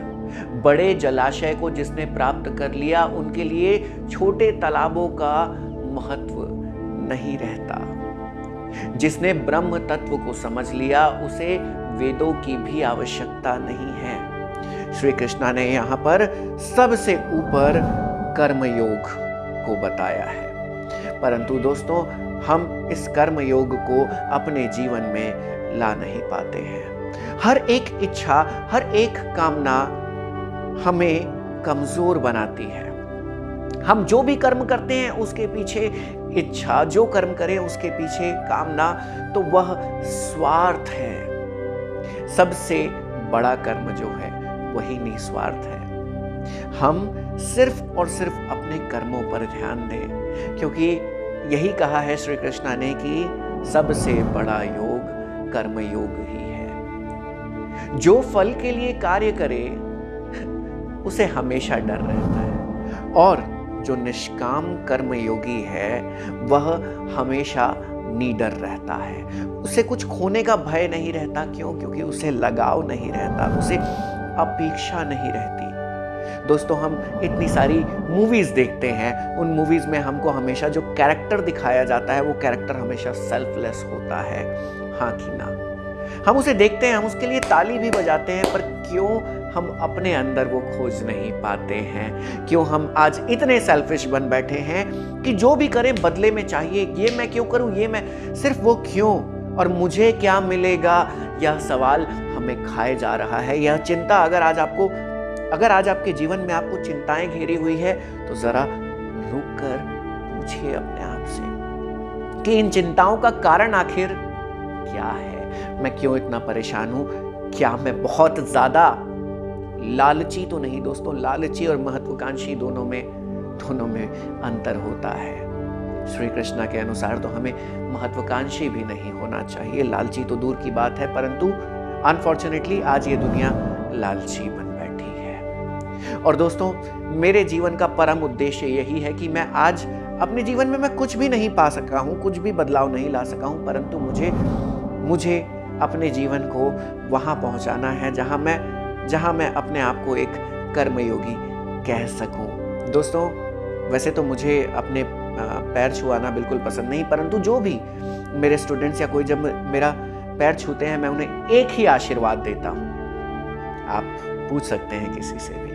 बड़े जलाशय को जिसने प्राप्त कर लिया, उनके लिए छोटे तालाबों का महत्व नहीं रहता। जिसने ब्रह्म तत्व को समझ लिया, उसे वेदों की भी आवश्यकता नहीं है। श्री कृष्णा ने यहाँ पर सबसे ऊपर कर्मयोग को बताया है, परंतु दोस्तों, हम इस कर्म योग को अपने जीवन में ला नहीं पाते हैं। हर एक इच्छा, हर एक कामना हमें कमजोर बनाती है। हम जो भी कर्म करते हैं उसके पीछे इच्छा, जो कर्म करें उसके पीछे कामना, तो वह स्वार्थ है। सबसे बड़ा कर्म जो है वही निस्वार्थ है। हम सिर्फ और सिर्फ अपने कर्मों पर ध्यान दें, क्योंकि यही कहा है श्री कृष्णा ने कि सबसे बड़ा योग कर्म योग ही है। जो फल के लिए कार्य करे उसे हमेशा डर रहता है, और जो निष्काम कर्म योगी है वह हमेशा निडर रहता है। उसे कुछ खोने का भय नहीं रहता। क्यों? क्योंकि उसे लगाव नहीं रहता, उसे अपेक्षा नहीं रहती। दोस्तों, हम इतनी सारी मूवीज देखते हैं, उन मूवीज में हमको हमेशा जो कैरेक्टर दिखाया जाता है वो कैरेक्टर हमेशा सेल्फलेस होता है, हाँ कि ना? हम उसे देखते हैं, हम उसके लिए ताली भी बजाते हैं, पर क्यों हम अपने अंदर वो खोज नहीं पाते हैं? क्यों हम आज इतने सेल्फिश बन बैठे हैं कि जो भी करें बदले में चाहिए, ये मैं क्यों करूं, ये मैं, सिर्फ वो क्यों और मुझे क्या मिलेगा, यह सवाल हमें खाए जा रहा है। यह चिंता अगर आज आपके जीवन में आपको चिंताएं घेरी हुई है तो जरा रुक कर पूछिए अपने आप से कि इन चिंताओं का कारण आखिर क्या है? मैं क्यों इतना परेशान हूं? क्या मैं बहुत ज्यादा लालची तो नहीं? दोस्तों, लालची और महत्वाकांक्षी दोनों में अंतर होता है। श्री कृष्णा के अनुसार तो हमें महत्वाकांक्षी भी नहीं होना चाहिए, लालची तो दूर की बात है, परंतु अनफॉर्चुनेटली आज ये दुनिया लालची बन बैठी है। और दोस्तों, मेरे जीवन का परम उद्देश्य यही है कि मैं आज अपने जीवन में मैं कुछ भी नहीं पा सका हूं, कुछ भी बदलाव नहीं ला सका हूं, परंतु मुझे अपने जीवन को वहां पहुंचाना है जहां मैं अपने आप को एक कर्मयोगी कह सकूं। दोस्तों, वैसे तो मुझे अपने पैर छुआना बिल्कुल पसंद नहीं, परंतु जो भी मेरे स्टूडेंट्स या कोई जब मेरा पैर छूते हैं, मैं उन्हें एक ही आशीर्वाद देता हूं। आप पूछ सकते हैं किसी से भी,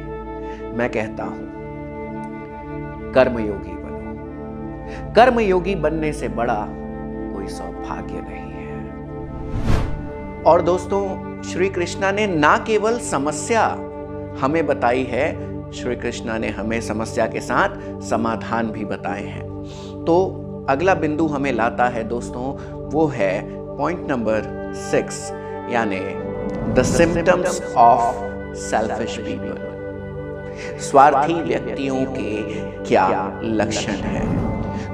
मैं कहता हूं कर्मयोगी बनो। कर्मयोगी बनने से बड़ा कोई सौभाग्य नहीं है। और दोस्तों, श्री कृष्णा ने ना केवल समस्या हमें बताई है, श्री कृष्णा ने हमें समस्या के साथ समाधान भी बताए हैं। तो अगला बिंदु हमें लाता है दोस्तों, वो है पॉइंट नंबर 6, यानी the symptoms of selfish people. स्वार्थी व्यक्तियों के क्या लक्षण हैं?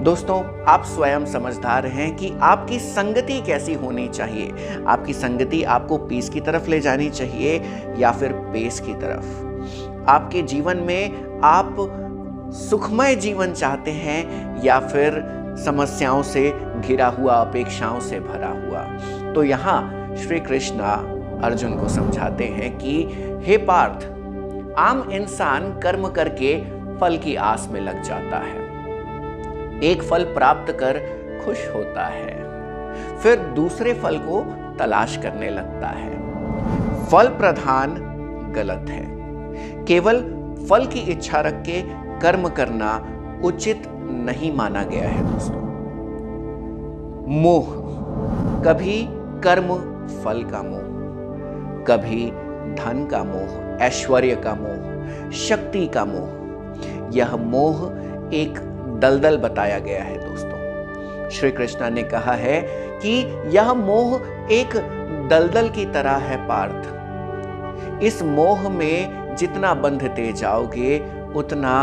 दोस्तों, आप स्वयं समझदार हैं कि आपकी संगति कैसी होनी चाहिए। आपकी संगति आपको पीस की तरफ ले जानी चाहिए या फिर पेस की तरफ। आपके जीवन में आप सुखमय जीवन चाहते हैं या फिर समस्याओं से घिरा हुआ, अपेक्षाओं से भरा हुआ? तो यहाँ श्री कृष्णा अर्जुन को समझाते हैं कि हे पार्थ, आम इंसान कर्म करके फल की आस में लग जाता है। एक फल प्राप्त कर खुश होता है, फिर दूसरे फल को तलाश करने लगता है। फल प्रधान गलत है। केवल फल की इच्छा रख के कर्म करना उचित नहीं माना गया है दोस्तों। मोह, कभी कर्म फल का मोह, कभी धन का मोह, ऐश्वर्य का मोह, शक्ति का मोह। यह मोह एक दलदल बताया गया है दोस्तों। श्री कृष्णा ने कहा है कि यह मोह एक दलदल की तरह है पार्थ। इस मोह में जितना बंधते जाओगे उतना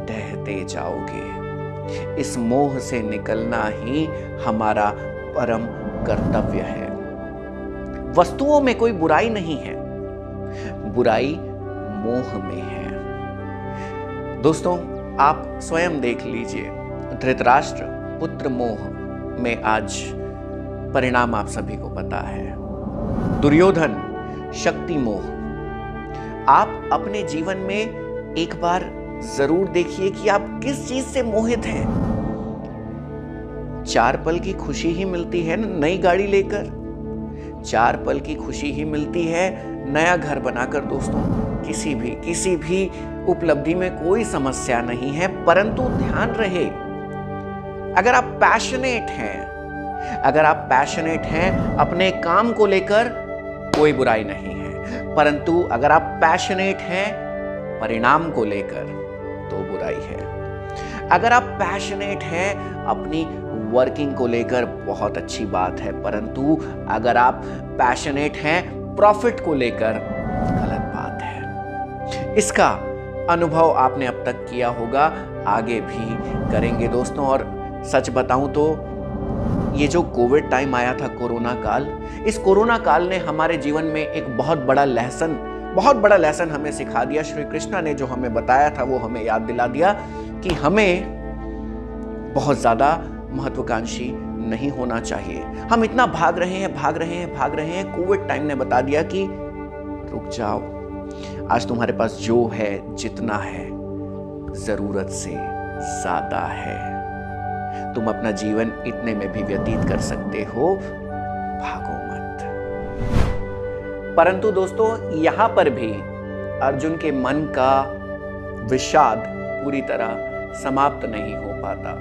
ढहते जाओगे। इस मोह से निकलना ही हमारा परम कर्तव्य है। वस्तुओं में कोई बुराई नहीं है, बुराई मोह में है। दोस्तों, आप स्वयं देख लीजिए, धृतराष्ट्र पुत्र मोह में आज परिणाम आप सभी को पता है। दुर्योधन शक्ति मोह। आप अपने जीवन में एक बार जरूर देखिए कि आप किस चीज से मोहित हैं। 4 पल की खुशी ही मिलती है नई गाड़ी लेकर, 4 पल की खुशी ही मिलती है नया घर बनाकर। दोस्तों, किसी भी उपलब्धि में कोई समस्या नहीं है, परंतु ध्यान रहे, अगर आप पैशनेट हैं अपने काम को लेकर, कोई बुराई नहीं है, परंतु अगर आप पैशनेट हैं परिणाम को लेकर तो बुराई है। अगर आप पैशनेट हैं अपनी वर्किंग को लेकर, बहुत अच्छी बात है, परंतु अगर आप पैशनेट हैं प्रॉफिट को लेकर गलत बात है। इसका अनुभव आपने अब तक किया होगा, आगे भी करेंगे दोस्तों। और सच बताऊं तो ये जो कोविड टाइम आया था, कोरोना काल, इस कोरोना काल ने हमारे जीवन में एक बहुत बड़ा लेसन हमें सिखा दिया। श्री कृष्णा ने जो हमें बताया था वो हमें याद दिला दिया कि हमें बहुत ज्यादा महत्वाकांक्षी नहीं होना चाहिए। हम इतना भाग रहे हैं। कोविड टाइम ने बता दिया कि रुक जाओ, आज तुम्हारे पास जो है, जितना है, जरूरत से ज्यादा है। तुम अपना जीवन इतने में भी व्यतीत कर सकते हो, भागो मत। परंतु दोस्तों, यहां पर भी अर्जुन के मन का विषाद पूरी तरह समाप्त नहीं हो पाता।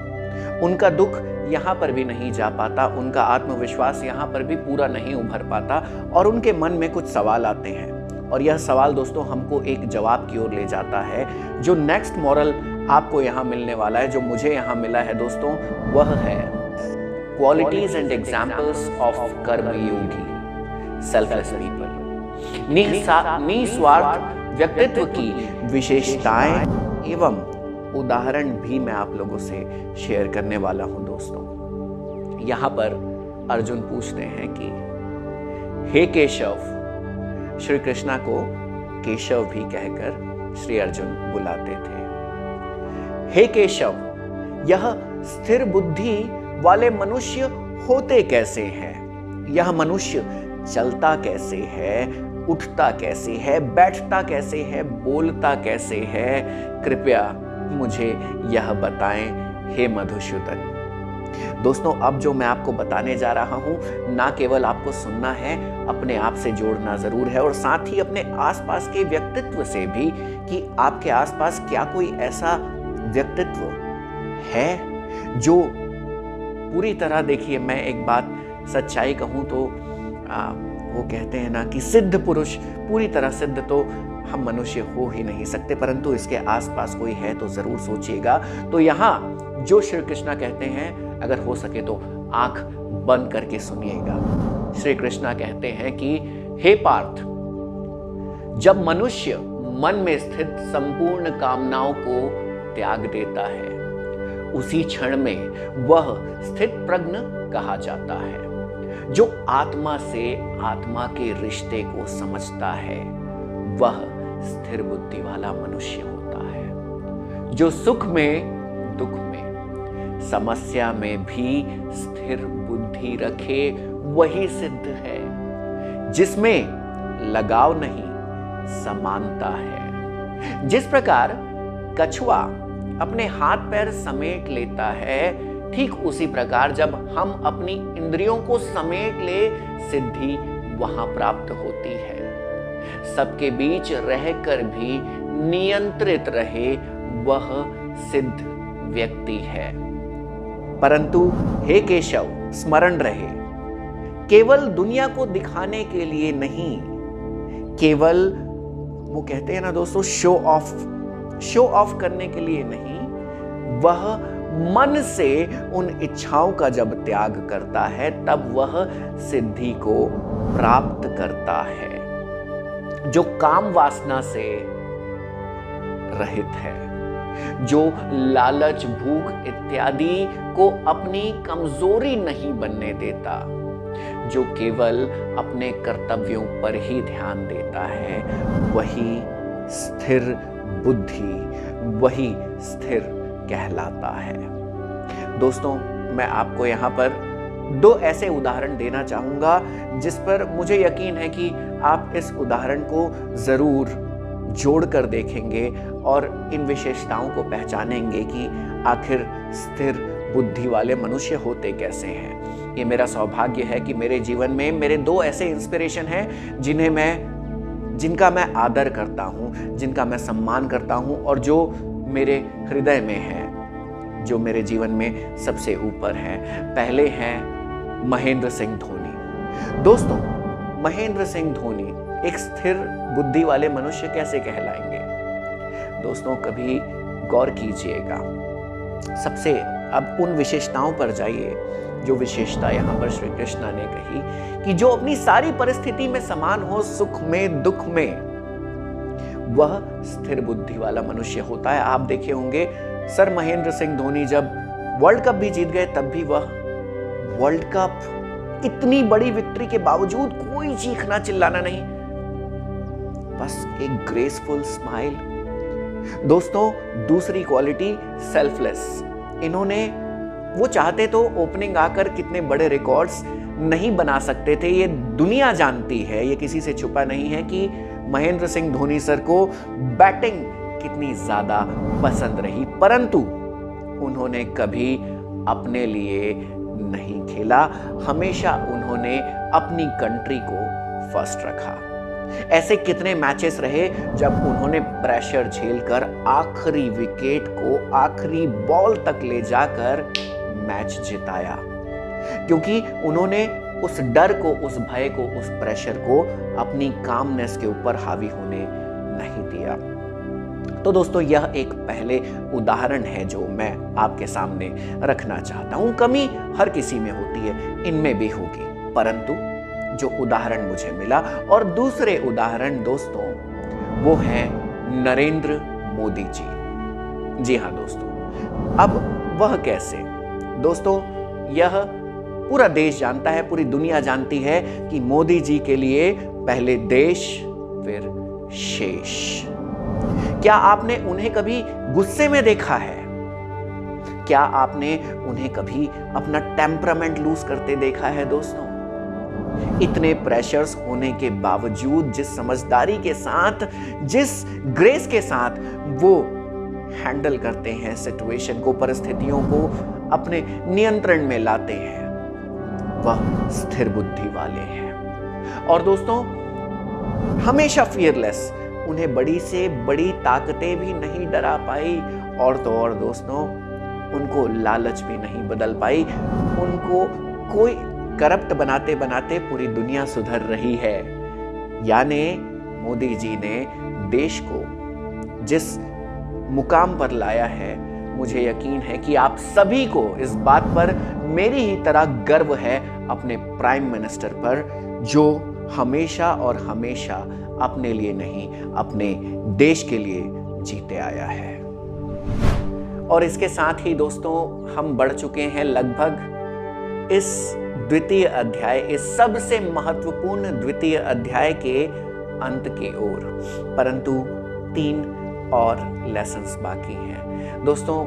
उनका दुख यहां पर भी नहीं जा पाता, उनका आत्मविश्वास यहां पर भी पूरा नहीं उभर पाता और उनके मन में कुछ सवाल आते हैं। और यह सवाल दोस्तों हमको एक जवाब की ओर ले जाता है। जो नेक्स्ट मॉरल आपको यहां मिलने वाला है, जो मुझे यहां मिला है दोस्तों, वह है qualities and examples of Karmayogi selfless people. निस्वार्थ व्यक्तित्व की विशेषताएं एवं उदाहरण भी मैं आप लोगों से शेयर करने वाला हूं दोस्तों। यहां पर अर्जुन पूछते हैं कि हे केशव, श्री कृष्णा को केशव भी कहकर श्री अर्जुन बुलाते थे। हे केशव, यह स्थिर बुद्धि वाले मनुष्य होते कैसे हैं? यह मनुष्य चलता कैसे है, उठता कैसे है, बैठता कैसे है, बोलता कैसे है? कृपया मुझे यह बताएं हे मधुसूदन। दोस्तों, अब जो मैं आपको बताने जा रहा हूं, ना केवल आपको सुनना है, अपने आप से जोड़ना जरूर है और साथ ही अपने आसपास के व्यक्तित्व से भी, कि आपके आसपास क्या कोई ऐसा व्यक्तित्व है जो पूरी तरह, देखिए मैं एक बात सच्चाई कहूं तो वो कहते हैं ना कि सिद्ध पुरुष, पूरी तरह सिद्ध तो हम मनुष्य हो ही नहीं सकते, परंतु इसके आसपास कोई है तो जरूर सोचिएगा। तो यहाँ जो श्री कृष्णा कहते हैं, अगर हो सके तो आंख बंद करके सुनिएगा। श्री कृष्णा कहते हैं कि हे पार्थ, जब मनुष्य मन में स्थित संपूर्ण कामनाओं को त्याग देता है, उसी क्षण में वह स्थित प्रज्ञ कहा जाता है। जो आत्मा से आत्मा के रिश्ते को समझता है, वह स्थिर बुद्धि वाला मनुष्य होता है। जो सुख में, दुख में, समस्या में भी स्थिर बुद्धि रखे, वही सिद्ध है। जिसमें लगाव नहीं, समानता है। जिस प्रकार कछुआ अपने हाथ पैर समेट लेता है, ठीक उसी प्रकार जब हम अपनी इंद्रियों को समेट ले, सिद्धि वहां प्राप्त होती है। सबके बीच रहकर भी नियंत्रित रहे, वह सिद्ध व्यक्ति है। परंतु हे केशव, स्मरण रहे, केवल दुनिया को दिखाने के लिए नहीं, केवल वो कहते हैं ना दोस्तों, शो ऑफ करने के लिए नहीं, वह मन से उन इच्छाओं का जब त्याग करता है, तब वह सिद्धि को प्राप्त करता है। जो काम वासना से रहित है, जो लालच, भूख इत्यादि को अपनी कमजोरी नहीं बनने देता, जो केवल अपने कर्तव्यों पर ही ध्यान देता है, वही स्थिर बुद्धि, वही स्थिर कहलाता है। दोस्तों, मैं आपको यहाँ पर दो ऐसे उदाहरण देना चाहूंगा जिस पर मुझे यकीन है कि आप इस उदाहरण को जरूर जोड़कर देखेंगे और इन विशेषताओं को पहचानेंगे कि आखिर स्थिर बुद्धि वाले मनुष्य होते कैसे हैं। ये मेरा सौभाग्य है कि मेरे जीवन में मेरे दो ऐसे इंस्पिरेशन हैं जिनका मैं आदर करता हूं, जिनका मैं सम्मान करता हूं और जो मेरे हृदय में है, जो मेरे जीवन में सबसे ऊपर है। पहले हैं महेंद्र सिंह धोनी। दोस्तों, महेंद्र सिंह धोनी एक स्थिर बुद्धि वाले मनुष्य कैसे कहलाएंगे? दोस्तों, कभी गौर कीजिएगा। सबसे अब उन विशेषताओं पर जाइए जो विशेषता यहां पर श्री कृष्णा ने कही कि जो अपनी सारी परिस्थिति में समान हो, सुख में दुख में, वह स्थिर बुद्धि वाला मनुष्य होता है। आप देखे होंगे सर महेंद्र सिंह धोनी जब वर्ल्ड कप भी जीत गए, तब भी वह वर्ल्ड कप इतनी बड़ी विक्ट्री के बावजूद कोई चीखना चिल्लाना नहीं, बस एक ग्रेसफुल स्माइल। दोस्तों, दूसरी क्वालिटी सेल्फलेस। इन्होंने, वो चाहते तो ओपनिंग आकर कितने बड़े रिकॉर्ड्स नहीं बना सकते थे, ये दुनिया जानती है, ये किसी से छुपा नहीं है कि महेंद्र सिंह धोनी सर को बैटिंग कितनी ज्यादा पसंद रही, परंतु उन्होंने कभी अपने लिए नहीं खेला, हमेशा उन्होंने अपनी कंट्री को फर्स्ट रखा। ऐसे कितने मैचेस रहे जब उन्होंने प्रेशर झेलकर आखिरी विकेट को आखिरी बॉल तक ले जाकर मैच जिताया, क्योंकि उन्होंने उस डर को, उस भय को, उस प्रेशर को अपनी कामनेस के ऊपर हावी होने नहीं दिया। तो दोस्तों, यह एक पहले उदाहरण है जो मैं आपके सामने रखना चाहता हूं। कमी हर किसी में होती है, इनमें भी होगी, परंतु जो उदाहरण मुझे मिला, और दूसरे उदाहरण दोस्तों वो है नरेंद्र मोदी जी। जी हां दोस्तों, अब वह कैसे? दोस्तों, यह पूरा देश जानता है, पूरी दुनिया जानती है कि मोदी जी के लिए पहले देश फिर शेष। क्या आपने उन्हें कभी गुस्से में देखा है? क्या आपने उन्हें कभी अपना टेम्परामेंट लूज करते देखा है? दोस्तों, इतने प्रेशर्स होने के बावजूद जिस समझदारी के साथ, जिस ग्रेस के साथ वो हैंडल करते हैं सिचुएशन को, परिस्थितियों को अपने नियंत्रण में लाते हैं, वह स्थिर बुद्धि वाले हैं। और दोस्तों, हमेशा फियरलेस, उन्हें बड़ी से बड़ी ताकतें भी नहीं डरा पाई, और तो और दोस्तों, उनको लालच भी नहीं बदल पाई। उनको कोई करप्ट बनाते बनाते पूरी दुनिया सुधर रही है। यानी मोदी जी ने देश को जिस मुकाम पर लाया है, मुझे यकीन है कि आप सभी को इस बात पर मेरी ही तरह गर्व है अपने प्राइम मिनिस्टर पर, जो हमेशा और हमेशा अपने लिए नहीं, अपने देश के लिए जीते आया है। और इसके साथ ही दोस्तों, हम बढ़ चुके हैं लगभग इस द्वितीय अध्याय, इस सबसे महत्वपूर्ण द्वितीय अध्याय के अंत की ओर, परंतु 3 और लेसन्स बाकी हैं। दोस्तों,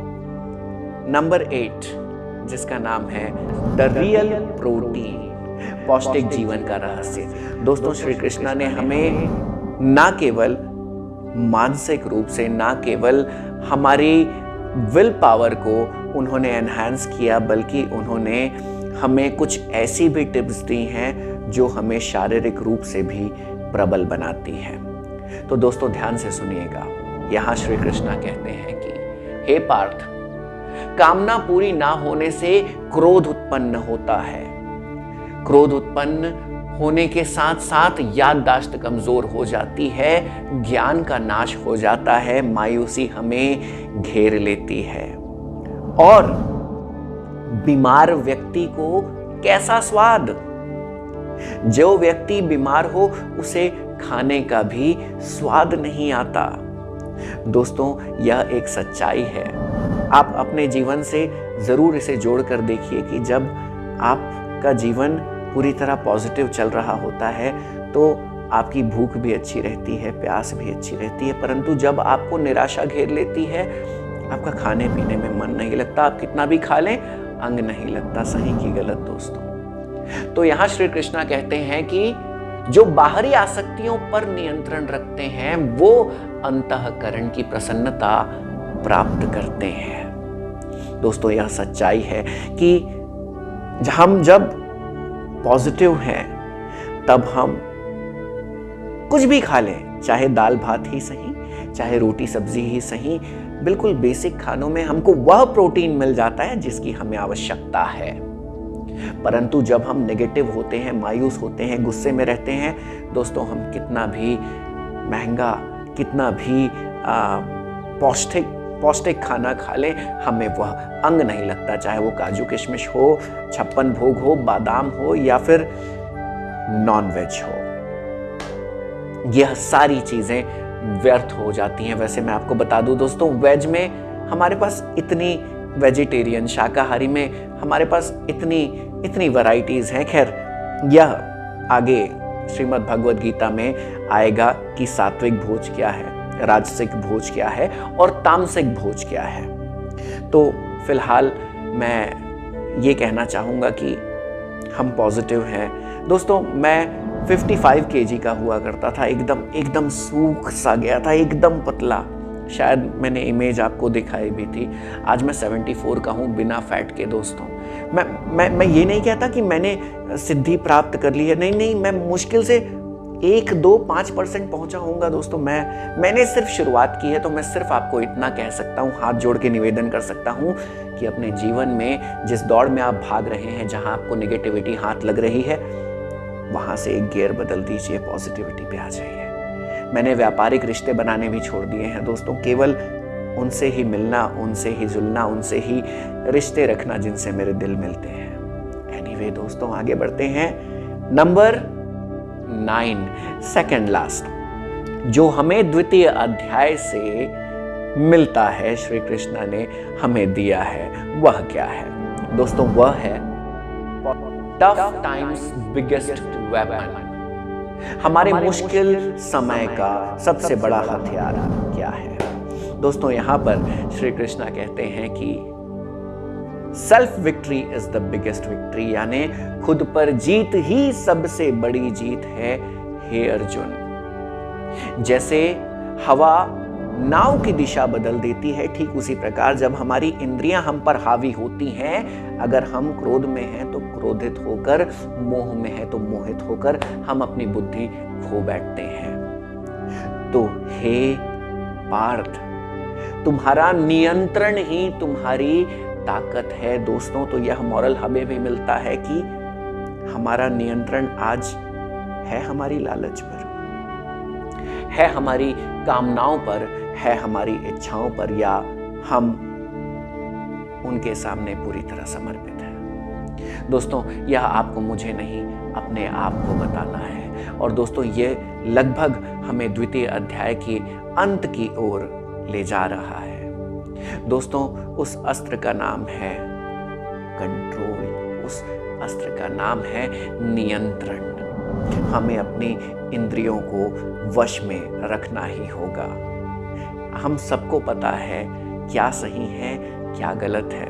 नंबर 8, जिसका नाम है द रियल प्रोटीन, पौष्टिक जीवन का रहस्य। दोस्तों, श्री कृष्णा ने हमें ना केवल मानसिक रूप से, ना केवल हमारी विल पावर को उन्होंने एनहांस किया, बल्कि उन्होंने हमें कुछ ऐसी भी टिप्स दी हैं जो हमें शारीरिक रूप से भी प्रबल बनाती हैं। तो दोस्तों, ध्यान से सुनिएगा। यहां श्री कृष्णा कहते हैं कि हे पार्थ, कामना पूरी ना होने से क्रोध उत्पन्न होता है। क्रोध उत्पन्न होने के साथ साथ याददाश्त कमजोर हो जाती है, ज्ञान का नाश हो जाता है, मायूसी हमें घेर लेती है, और बीमार व्यक्ति को कैसा स्वाद? जो व्यक्ति बीमार हो उसे खाने का भी स्वाद नहीं आता। दोस्तों, यह एक सच्चाई है। आप अपने जीवन से जरूर इसे जोड़कर देखिए कि जब आपका जीवन पूरी तरह पॉजिटिव चल रहा होता है तो आपकी भूख भी अच्छी रहती है, प्यास भी अच्छी रहती है, परंतु जब आपको निराशा घेर लेती है, आपका खाने पीने में मन नहीं लगता, आप कितना भी खा लें अंग नहीं लगता। सही की गलत दोस्तों? तो यहां श्री कृष्णा कहते हैं कि जो बाहरी आसक्तियों पर नियंत्रण रखते हैं वो अंतःकरण की प्रसन्नता प्राप्त करते हैं। दोस्तों, यह सच्चाई है कि हम जब पॉजिटिव हैं तब हम कुछ भी खा लें, चाहे दाल भात ही सही, चाहे रोटी सब्जी ही सही, बिल्कुल बेसिक खानों में हमको वह प्रोटीन मिल जाता है जिसकी हमें आवश्यकता है। परंतु जब हम नेगेटिव होते हैं, मायूस होते हैं, गुस्से में रहते हैं, दोस्तों, हम कितना भी महंगा, कितना भी पौष्टिक खाना खा लें, हमें वह अंग नहीं लगता, चाहे वो काजू किशमिश हो, 56 भोग हो, बादाम हो या फिर नॉन वेज हो। यह सारी चीजें व्यर्थ हो जाती हैं। वैसे मैं आपको बता दूं दोस्तों, वेज में हमारे पास इतनी, वेजिटेरियन शाकाहारी में हमारे पास इतनी वैरायटीज हैं। खैर, यह आगे श्रीमद् भगवद गीता में आएगा कि सात्विक भोज क्या है, राजसिक भोज क्या है और तामसिक भोज क्या है। तो फिलहाल मैं ये कहना चाहूँगा कि हम पॉजिटिव हैं। दोस्तों, मैं 55 kg का हुआ करता था, एकदम सूख सा गया था, एकदम पतला। शायद मैंने इमेज आपको दिखाई भी थी। आज मैं 74 का हूँ बिना फैट के। दोस्तों, मैं ये नहीं कहता कि मैंने सिद्धि प्राप्त कर ली है, नहीं, मैं मुश्किल से 1-2-5% पहुंचा होऊंगा। दोस्तों, मैंने सिर्फ शुरुआत की है, तो मैं सिर्फ आपको इतना कह सकता हूँ, हाथ जोड़ के निवेदन कर सकता हूँ कि अपने जीवन में जिस दौड़ में आप भाग रहे हैं, जहां आपको नेगेटिविटी हाथ लग रही है, वहां से एक गियर बदल दीजिए, पॉजिटिविटी पे आ जाइए। मैंने व्यापारिक रिश्ते बनाने भी छोड़ दिए हैं दोस्तों, केवल उनसे ही मिलना, उनसे ही जुलना, उनसे ही रिश्ते रखना जिनसे मेरे दिल मिलते हैं। एनीवे दोस्तों, आगे बढ़ते हैं। नंबर 9, सेकंड लास्ट, जो हमें द्वितीय अध्याय से मिलता है, श्री कृष्ण ने हमें दिया है, वह क्या है दोस्तों? वह है टफ टाइम्स बिगेस्ट वेपन। हमारे मुश्किल समय का सबसे बड़ा हथियार क्या है दोस्तों? यहां पर श्री कृष्ण कहते हैं कि self victory is the biggest victory, यानी खुद पर जीत ही सबसे बड़ी जीत है। हे अर्जुन, जैसे हवा नाव की दिशा बदल देती है, ठीक उसी प्रकार जब हमारी इंद्रियां हम पर हावी होती हैं, अगर हम क्रोध में हैं तो क्रोधित होकर, मोह में है तो मोहित होकर हम अपनी बुद्धि खो बैठते हैं। तो हे पार्थ, तुम्हारा नियंत्रण ही तुम्हारी ताकत है। दोस्तों, तो यह मॉरल हमें भी मिलता है कि हमारा नियंत्रण आज है हमारी लालच पर, है हमारी कामनाओं पर, है हमारी इच्छाओं पर, या हम उनके सामने पूरी तरह समर्पित हैं। दोस्तों, यह आपको मुझे नहीं, अपने आप को बताना है। और दोस्तों, ये लगभग हमें द्वितीय अध्याय के अंत की ओर ले जा रहा है। दोस्तों, उस अस्त्र का नाम है कंट्रोल, उस अस्त्र का नाम है नियंत्रण। हमें अपनी इंद्रियों को वश में रखना ही होगा। हम सबको पता है क्या सही है, क्या गलत है।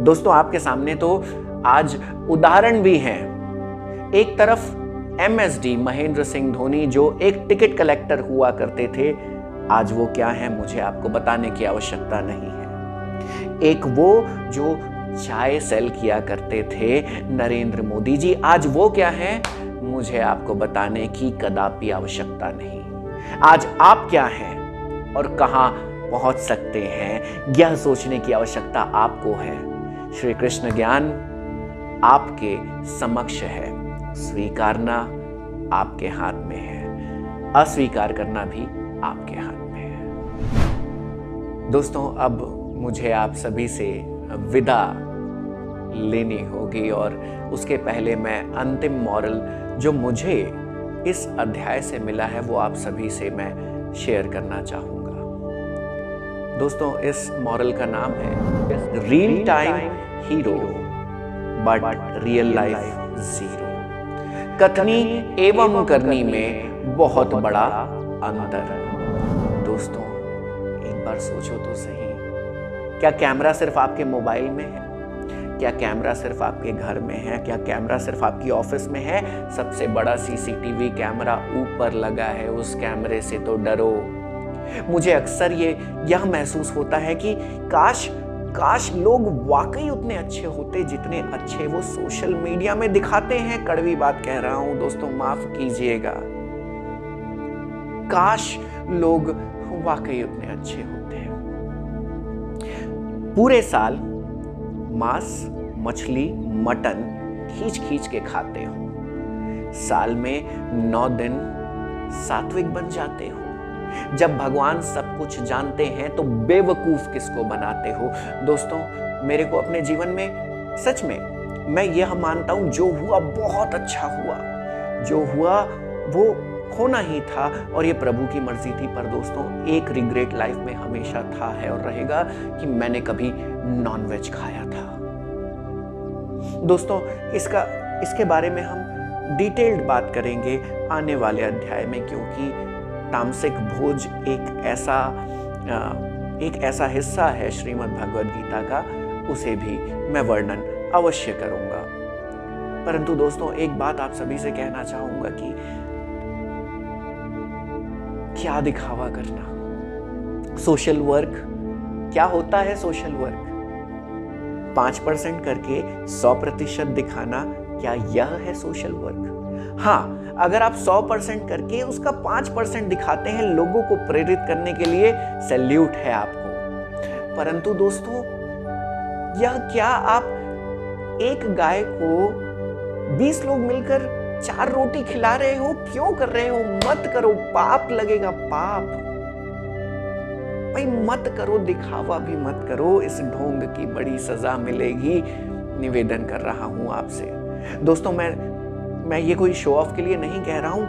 दोस्तों, आपके सामने तो आज उदाहरण भी हैं। एक तरफ MSD महेंद्र सिंह धोनी, जो एक टिकट कलेक्टर हुआ करते थे, आज वो क्या है मुझे आपको बताने की आवश्यकता नहीं है। एक वो जो चाय सेल किया करते थे, नरेंद्र मोदी जी, आज वो क्या है मुझे आपको बताने की कदापि आवश्यकता नहीं। आज आप क्या हैं और कहां पहुंच सकते हैं, यह सोचने की आवश्यकता आपको है। श्री कृष्ण ज्ञान आपके समक्ष है, स्वीकारना आपके हाथ में है, अस्वीकार करना भी आपके हाथ में है। दोस्तों, अब मुझे आप सभी से विदा लेनी होगी, और उसके पहले मैं अंतिम मॉरल जो मुझे इस अध्याय से मिला है वो आप सभी से मैं शेयर करना चाहूंगा। दोस्तों, इस मॉरल का नाम है real time hero but real life zero. कथनी एवं करनी में बहुत बड़ा अंतर। दोस्तों, एक बार सोचो तो सही, क्या कैमरा सिर्फ आपके मोबाइल में है? क्या कैमरा सिर्फ आपके घर में है? क्या कैमरा सिर्फ आपकी ऑफिस में है? सबसे बड़ा CCTV कैमरा ऊपर लगा है, उस कैमरे से तो डरो। मुझे अक्सर यह महसूस होता है कि काश लोग वाकई उतने अच्छे होते जितने अच्छे वो सोशल मीडिया में दिखाते हैं। कड़वी बात कह रहा हूं दोस्तों, माफ कीजिएगा। काश लोग वाकई उतने अच्छे होते हैं। पूरे साल मांस, मछली, मटन खींच के खाते हो, साल में 9 दिन सात्विक बन जाते हो, जब भगवान सब कुछ जानते हैं तो बेवकूफ किसको बनाते हो। दोस्तों, मेरे को अपने जीवन में सच में मैं यह मानता हूं, जो हुआ बहुत अच्छा हुआ, जो हुआ वो होना ही था और ये प्रभु की मर्जी थी। पर दोस्तों, एक रिग्रेट लाइफ में हमेशा था, है और रहेगा कि मैंने कभी नॉनवेज खाया था। दोस्तों, इसके बारे में हम डिटेल्ड बात करेंगे आने वाले अध्याय में, क्योंकि तामसिक भोज एक ऐसा हिस्सा है श्रीमद् भगवद गीता का, उसे भी मैं वर्णन अवश्य करूंगा। परंतु दोस्तों, एक बात आप सभी से कहना चाहूंगा कि क्या दिखावा करना। सोशल वर्क क्या होता है? सोशल वर्क 5% करके 100% दिखाना, क्या यह है सोशल वर्क? हाँ, अगर आप 100% करके उसका 5% दिखाते हैं लोगों को प्रेरित करने के लिए, सैल्यूट है आपको। परंतु दोस्तों, यह क्या आप एक गाय को 20 लोग मिलकर 4 रोटी खिला रहे हो? क्यों कर रहे हो? मत करो, पाप लगेगा, पाप। भाई मत करो, दिखावा भी मत करो, इस ढोंग की बड़ी सजा मिलेगी। निवेदन कर रहा हूं आपसे। दोस्तों, मैं ये कोई शो ऑफ के लिए नहीं कह रहा हूं।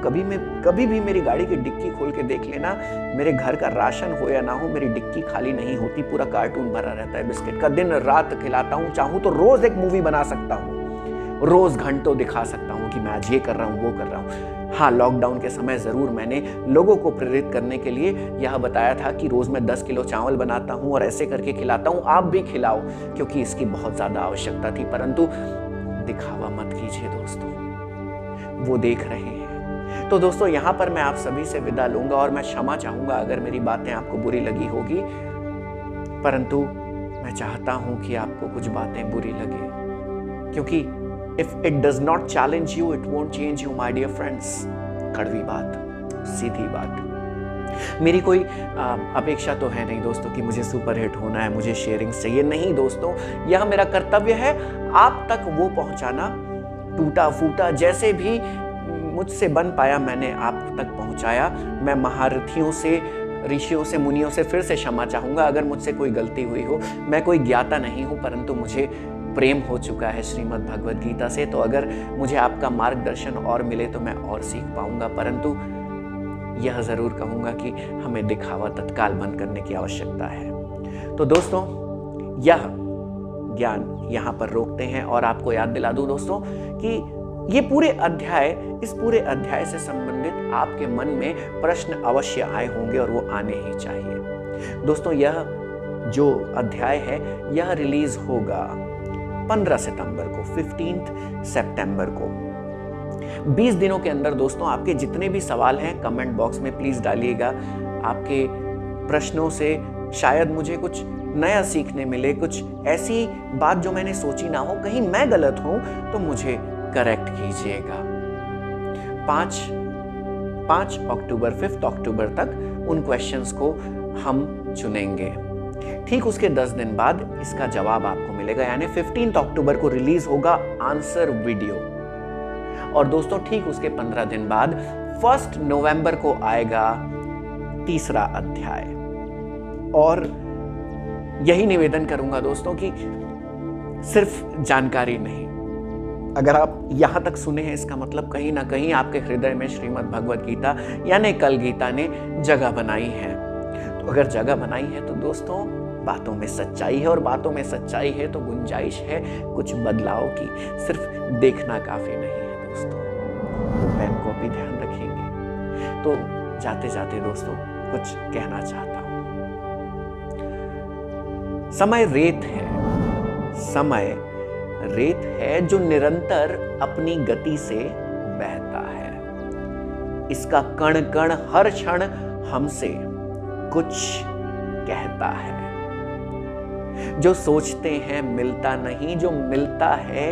कभी भी मेरी गाड़ी की डिक्की खोल के देख लेना, मेरे घर का राशन हो या ना हो, मेरी डिक्की खाली नहीं होती, पूरा कार्टून भरा रहता है बिस्किट का। दिन रात खिलाता हूं, चाहूं तो रोज एक मूवी बना सकता हूं, रोज घंटों दिखा सकता हूं कि मैं आज ये कर रहा हूं, वो कर रहा हूं। हाँ, लॉकडाउन के समय जरूर मैंने लोगों को प्रेरित करने के लिए यह बताया था कि रोज मैं 10 किलो चावल बनाता हूं और ऐसे करके खिलाता हूं, आप भी खिलाओ, क्योंकि इसकी बहुत ज्यादा आवश्यकता थी। परंतु दिखावा मत कीजिए दोस्तों, वो देख रहे हैं। तो दोस्तों, यहां पर मैं आप सभी से विदा लूंगा और मैं क्षमा चाहूंगा अगर मेरी बातें आपको बुरी लगी होगी, परंतु मैं चाहता हूं कि आपको कुछ बातें बुरी लगे, क्योंकि if it does not challenge you, it won't change you, my dear friends। कड़वी बात, सीधी बात। मेरी कोई अपेक्षा तो है नहीं दोस्तों कि मुझे सुपरहिट होना है, मुझे शेयरिंग्स चाहिए, नहीं दोस्तों। यह मेरा कर्तव्य है आप तक वो पहुंचाना, टूटा फूटा जैसे भी मुझसे बन पाया मैंने आप तक पहुंचाया। मैं महारथियों से, ऋषियों से, मुनियों से फिर से क्षमा चाहूंगा अगर मुझसे कोई गलती हुई हो। मैं कोई ज्ञाता नहीं हूं, परंतु मुझे प्रेम हो चुका है श्रीमद् भगवद गीता से, तो अगर मुझे आपका मार्गदर्शन और मिले तो मैं और सीख पाऊंगा। परंतु यह जरूर कहूंगा कि हमें दिखावा तत्काल बंद करने की आवश्यकता है। तो दोस्तों, यह ज्ञान यहां पर रोकते हैं और आपको याद दिला दूं दोस्तों कि ये इस पूरे अध्याय से संबंधित आपके मन में प्रश्न अवश्य आए होंगे और वो आने ही चाहिए। दोस्तों, यह जो अध्याय है यह रिलीज होगा 15 सितंबर को, 15 सितंबर को। 20 दिनों के अंदर दोस्तों आपके जितने भी सवाल हैं कमेंट बॉक्स में प्लीज डालिएगा। आपके प्रश्नों से शायद मुझे कुछ नया सीखने मिले, कुछ ऐसी बात जो मैंने सोची ना हो, कहीं मैं गलत हूं तो मुझे करेक्ट कीजिएगा। 5 अक्टूबर 5 अक्टूबर तक उन क्वेश्चंस को हम चुनेंगे। ठीक उसके 10 दिन बाद इसका जवाब आपको मिलेगा, यानी 15 अक्टूबर को रिलीज होगा आंसर वीडियो। और दोस्तों, ठीक उसके 15 दिन बाद 1 नवंबर को आएगा तीसरा अध्याय। और यही निवेदन करूंगा दोस्तों कि सिर्फ जानकारी नहीं, अगर आप यहां तक सुने हैं इसका मतलब कहीं ना कहीं आपके हृदय में श्रीमद् भगवद गीता यानी कल गीता ने जगह बनाई है। तो अगर जगह बनाई है तो दोस्तों बातों में सच्चाई है, और बातों में सच्चाई है तो गुंजाइश है कुछ बदलाव की। सिर्फ देखना काफी नहीं है दोस्तों, वो पेन कॉपी ध्यान रखेंगे। तो जाते जाते दोस्तों कुछ कहना चाहता हूं। समय रेत है जो निरंतर अपनी गति से बहता है। इसका कण कण हर क्षण हमसे कुछ कहता है। जो सोचते हैं मिलता नहीं, जो मिलता है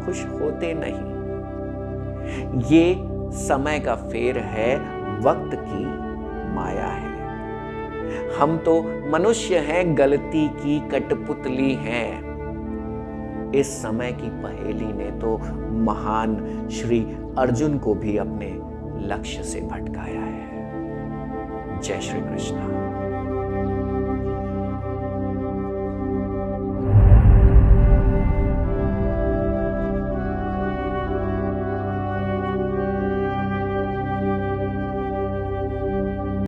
खुश होते नहीं। ये समय का फेर है, वक्त की माया है। हम तो मनुष्य हैं, गलती की कठपुतली हैं। इस समय की पहेली ने तो महान श्री अर्जुन को भी अपने लक्ष्य से भटकाया है। जय श्री कृष्ण।